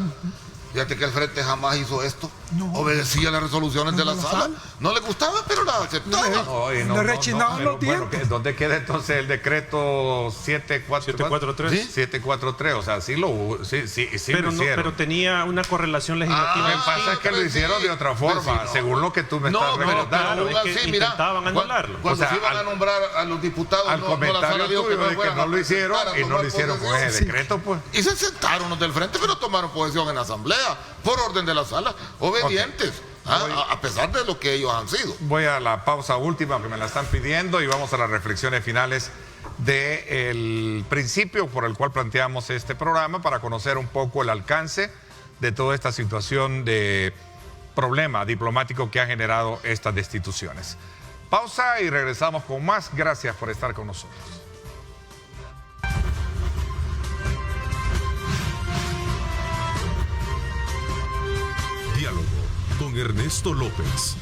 fíjate que el Frente jamás hizo esto. No. Obedecía las resoluciones de la sala. No le gustaba, pero las aceptaba. Le rechinaban los dientes. Bueno, ¿dónde queda entonces el decreto 743? ¿Sí? 743, o sea, sí lo hicieron. Pero tenía una correlación legislativa. Lo que pasa es que lo hicieron de otra forma, según lo que tú me estás recordando. Claro, es que intentaban anularlo. Cuando se iban a nombrar a los diputados, al comentario tuyo de que no lo hicieron y no lo hicieron con ese decreto, pues. Y se sentaron los del Frente, pero tomaron posesión en la Asamblea, por orden de la sala, obedientes, a pesar de lo que ellos han sido. Voy a la pausa última que me la están pidiendo y vamos a las reflexiones finales del principio por el cual planteamos este programa para conocer un poco el alcance de toda esta situación de problema diplomático que ha generado estas destituciones. Pausa y regresamos con más. Gracias por estar con nosotros. Diálogo con Ernesto López.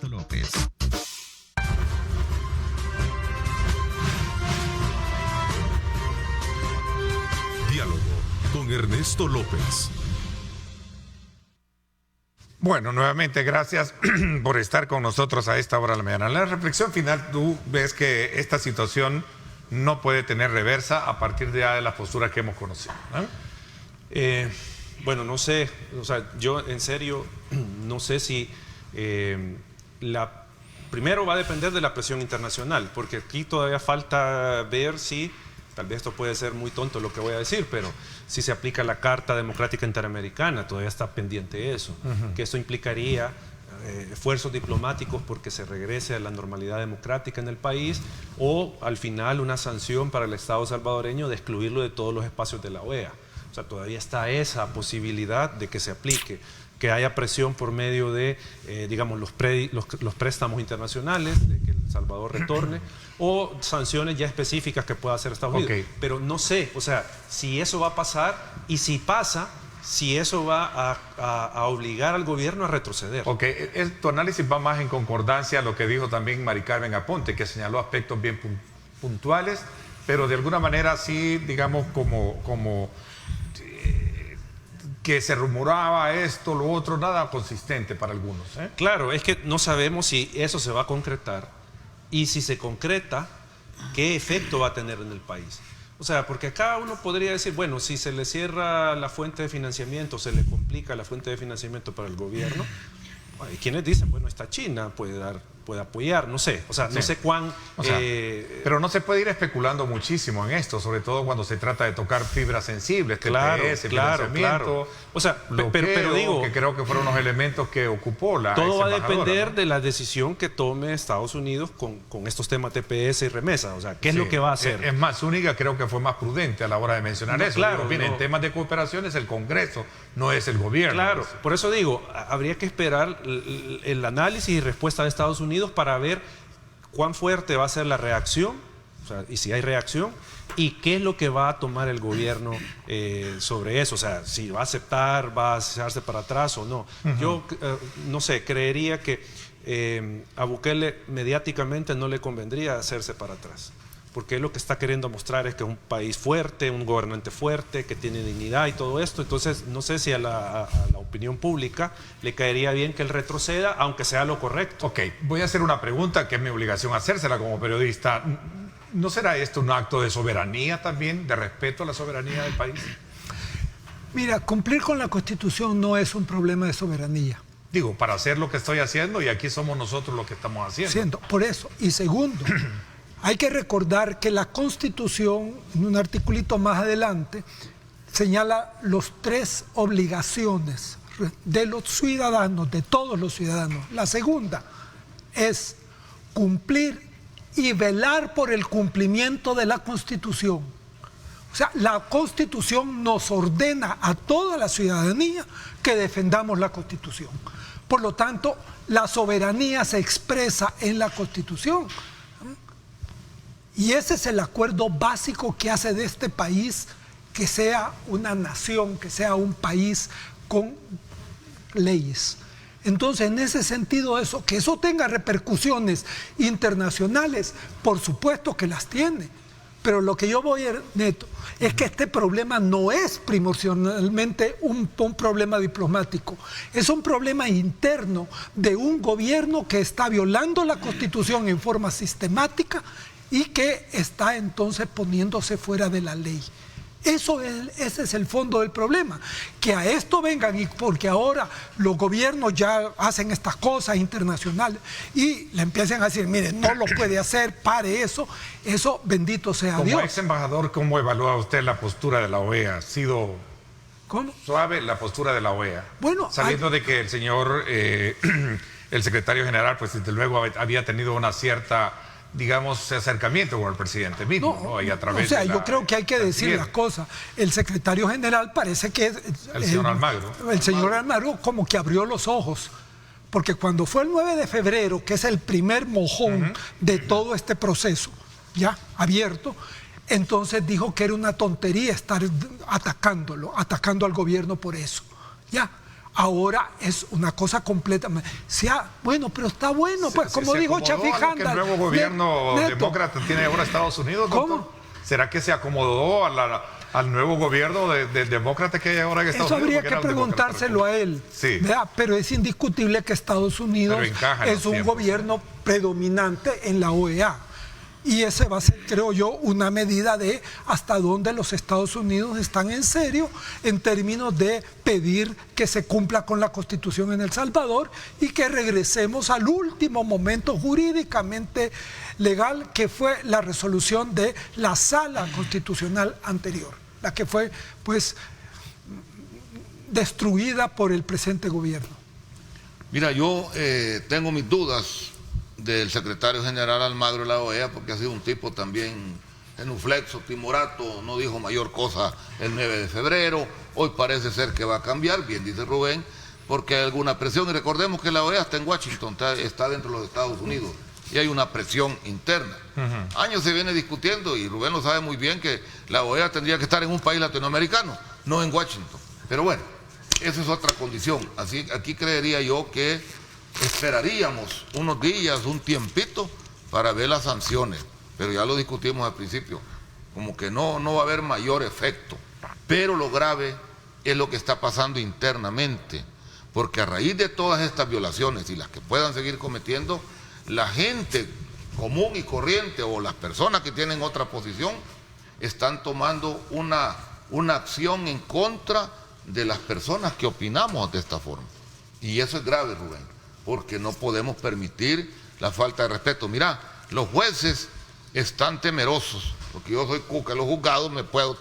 López. Diálogo con Ernesto López. Bueno, nuevamente gracias por estar con nosotros a esta hora de la mañana. En la reflexión final, tú ves que esta situación no puede tener reversa a partir de las posturas que hemos conocido, ¿no? Bueno, no sé, o sea, yo en serio no sé si primero va a depender de la presión internacional, porque aquí todavía falta ver si, tal vez esto puede ser muy tonto lo que voy a decir, pero si se aplica la Carta Democrática Interamericana, todavía está pendiente eso, que eso implicaría esfuerzos diplomáticos porque se regrese a la normalidad democrática en el país, o al final una sanción para el Estado salvadoreño de excluirlo de todos los espacios de la OEA. O sea, todavía está esa posibilidad de que se aplique, que haya presión por medio de, digamos, los préstamos internacionales, de que El Salvador retorne, o sanciones ya específicas que pueda hacer Estados Unidos. Pero no sé, o sea, si eso va a pasar y si pasa, si eso va a obligar al gobierno a retroceder. Tu análisis va más en concordancia a lo que dijo también Mari Carmen Aponte, que señaló aspectos bien puntuales, pero de alguna manera sí, digamos, como que se rumoraba esto, lo otro, nada consistente para algunos. Claro, es que no sabemos si eso se va a concretar y si se concreta, qué efecto va a tener en el país. O sea, porque acá uno podría decir, bueno, si se le cierra la fuente de financiamiento, se le complica la fuente de financiamiento para el gobierno, hay quienes dicen, bueno, esta China puede apoyar, no sé, o sea, no sé cuán... pero no se puede ir especulando muchísimo en esto, sobre todo cuando se trata de tocar fibras sensibles, TPS, financiamiento, o sea, bloqueo, pero digo... que creo que fueron los elementos que ocupó la todo va a depender, ¿no?, de la decisión que tome Estados Unidos con estos temas TPS y remesa, o sea, ¿qué es lo que va a hacer? Es más, Zúñiga creo que fue más prudente a la hora de mencionar eso. Claro, en temas de cooperación es el Congreso, no es el gobierno. Claro, por eso digo, habría que esperar el análisis y respuesta de Estados Unidos para ver cuán fuerte va a ser la reacción, o sea, y si hay reacción, y qué es lo que va a tomar el gobierno sobre eso, o sea, si va a aceptar, va a echarse para atrás o no. Yo, no sé, creería que a Bukele mediáticamente no le convendría hacerse para atrás, porque lo que está queriendo mostrar es que es un país fuerte, un gobernante fuerte, que tiene dignidad y todo esto. Entonces, no sé si a la opinión pública le caería bien que él retroceda, aunque sea lo correcto. Ok, voy a hacer una pregunta que es mi obligación hacérsela como periodista. ¿No será esto un acto de soberanía también, de respeto a la soberanía del país? Mira, cumplir con la Constitución no es un problema de soberanía. Digo, para hacer lo que estoy haciendo, y aquí somos nosotros los que estamos haciendo. Por eso. Y segundo, hay que recordar que la Constitución, en un articulito más adelante, señala los 3 obligaciones de los ciudadanos, de todos los ciudadanos. La segunda es cumplir y velar por el cumplimiento de la Constitución. O sea, la Constitución nos ordena a toda la ciudadanía que defendamos la Constitución. Por lo tanto, la soberanía se expresa en la Constitución. Y ese es el acuerdo básico que hace de este país que sea una nación, que sea un país con leyes. Entonces, en ese sentido, que eso tenga repercusiones internacionales, por supuesto que las tiene. Pero lo que yo voy, Neto, es que este problema no es primordialmente un problema diplomático. Es un problema interno de un gobierno que está violando la Constitución en forma sistemática y que está entonces poniéndose fuera de la ley. Ese es el fondo del problema. Que a esto vengan, y porque ahora los gobiernos ya hacen estas cosas internacionales y le empiezan a decir, mire, no lo puede hacer, pare eso, bendito sea Dios. Como ex embajador, ¿cómo evalúa usted la postura de la OEA? ¿Ha sido suave la postura de la OEA? Bueno, sabiendo de que el señor, el secretario general, pues desde luego había tenido una cierta, digamos, acercamiento con el presidente mismo, ¿no? Y a través yo creo que hay que decir las cosas. El secretario general parece que el señor Almagro. El señor Almagro como que abrió los ojos, porque cuando fue el 9 de febrero, que es el primer mojón de todo este proceso, ya abierto, entonces dijo que era una tontería estar atacando al gobierno por eso, ya. Ahora es una cosa completamente... bueno, pero está bueno, pues, como dijo Chafi Handal. ¿Que el nuevo gobierno demócrata tiene ahora Estados Unidos, doctor? ¿Cómo? ¿Será que se acomodó al nuevo gobierno de demócrata que hay ahora en Estados Unidos? Eso habría que preguntárselo a él. Sí. Pero es indiscutible que Estados Unidos es un gobierno predominante en la OEA. Y ese va a ser, creo yo, una medida de hasta dónde los Estados Unidos están en serio en términos de pedir que se cumpla con la Constitución en El Salvador y que regresemos al último momento jurídicamente legal, que fue la resolución de la Sala Constitucional anterior, la que fue, pues, destruida por el presente gobierno. Mira, yo tengo mis dudas del secretario general Almagro de la OEA, porque ha sido un tipo también genuflexo, timorato, no dijo mayor cosa el 9 de febrero, hoy parece ser que va a cambiar, bien dice Rubén, porque hay alguna presión, y recordemos que la OEA está en Washington, está dentro de los Estados Unidos, y hay una presión interna. Años se viene discutiendo, y Rubén lo sabe muy bien, que la OEA tendría que estar en un país latinoamericano, no en Washington. Pero bueno, esa es otra condición. Así, aquí creería yo que esperaríamos unos días, un tiempito, para ver las sanciones, pero ya lo discutimos al principio, como que no va a haber mayor efecto. Pero lo grave es lo que está pasando internamente, porque a raíz de todas estas violaciones y las que puedan seguir cometiendo, la gente común y corriente o las personas que tienen otra posición están tomando una acción en contra de las personas que opinamos de esta forma. Y eso es grave, Rubén, porque no podemos permitir la falta de respeto. Mira, los jueces están temerosos, porque yo soy cuca, los juzgados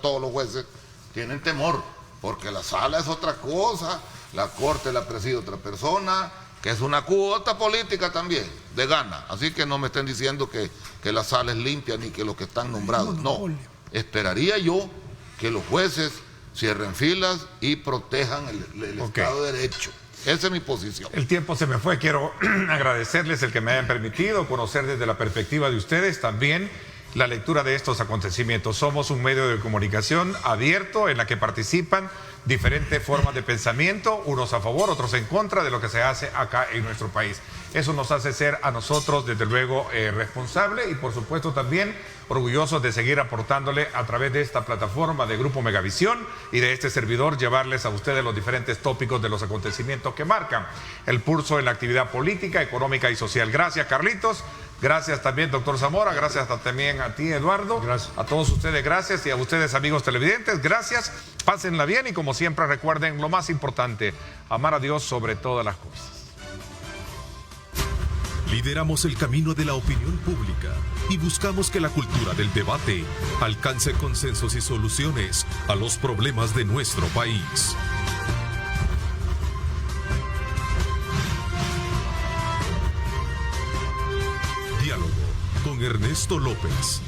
todos los jueces tienen temor, porque la sala es otra cosa, la corte la preside otra persona, que es una cuota política también, de gana. Así que no me estén diciendo que la sala es limpia ni que los que están nombrados. No, esperaría yo que los jueces cierren filas y protejan el Estado de Derecho. Esa es mi posición. El tiempo se me fue. Quiero agradecerles el que me hayan permitido conocer desde la perspectiva de ustedes también la lectura de estos acontecimientos. Somos un medio de comunicación abierto en la que participan diferentes formas de pensamiento, unos a favor, otros en contra de lo que se hace acá en nuestro país. Eso nos hace ser a nosotros, desde luego, responsables y por supuesto también orgullosos de seguir aportándole a través de esta plataforma de Grupo Megavisión y de este servidor, llevarles a ustedes los diferentes tópicos de los acontecimientos que marcan el pulso en la actividad política, económica y social. Gracias, Carlitos. Gracias también, doctor Zamora. Gracias también a ti, Eduardo. Gracias. A todos ustedes, gracias. Y a ustedes, amigos televidentes, gracias. Pásenla bien y como siempre recuerden lo más importante, amar a Dios sobre todas las cosas. Lideramos el camino de la opinión pública y buscamos que la cultura del debate alcance consensos y soluciones a los problemas de nuestro país. Diálogo con Ernesto López.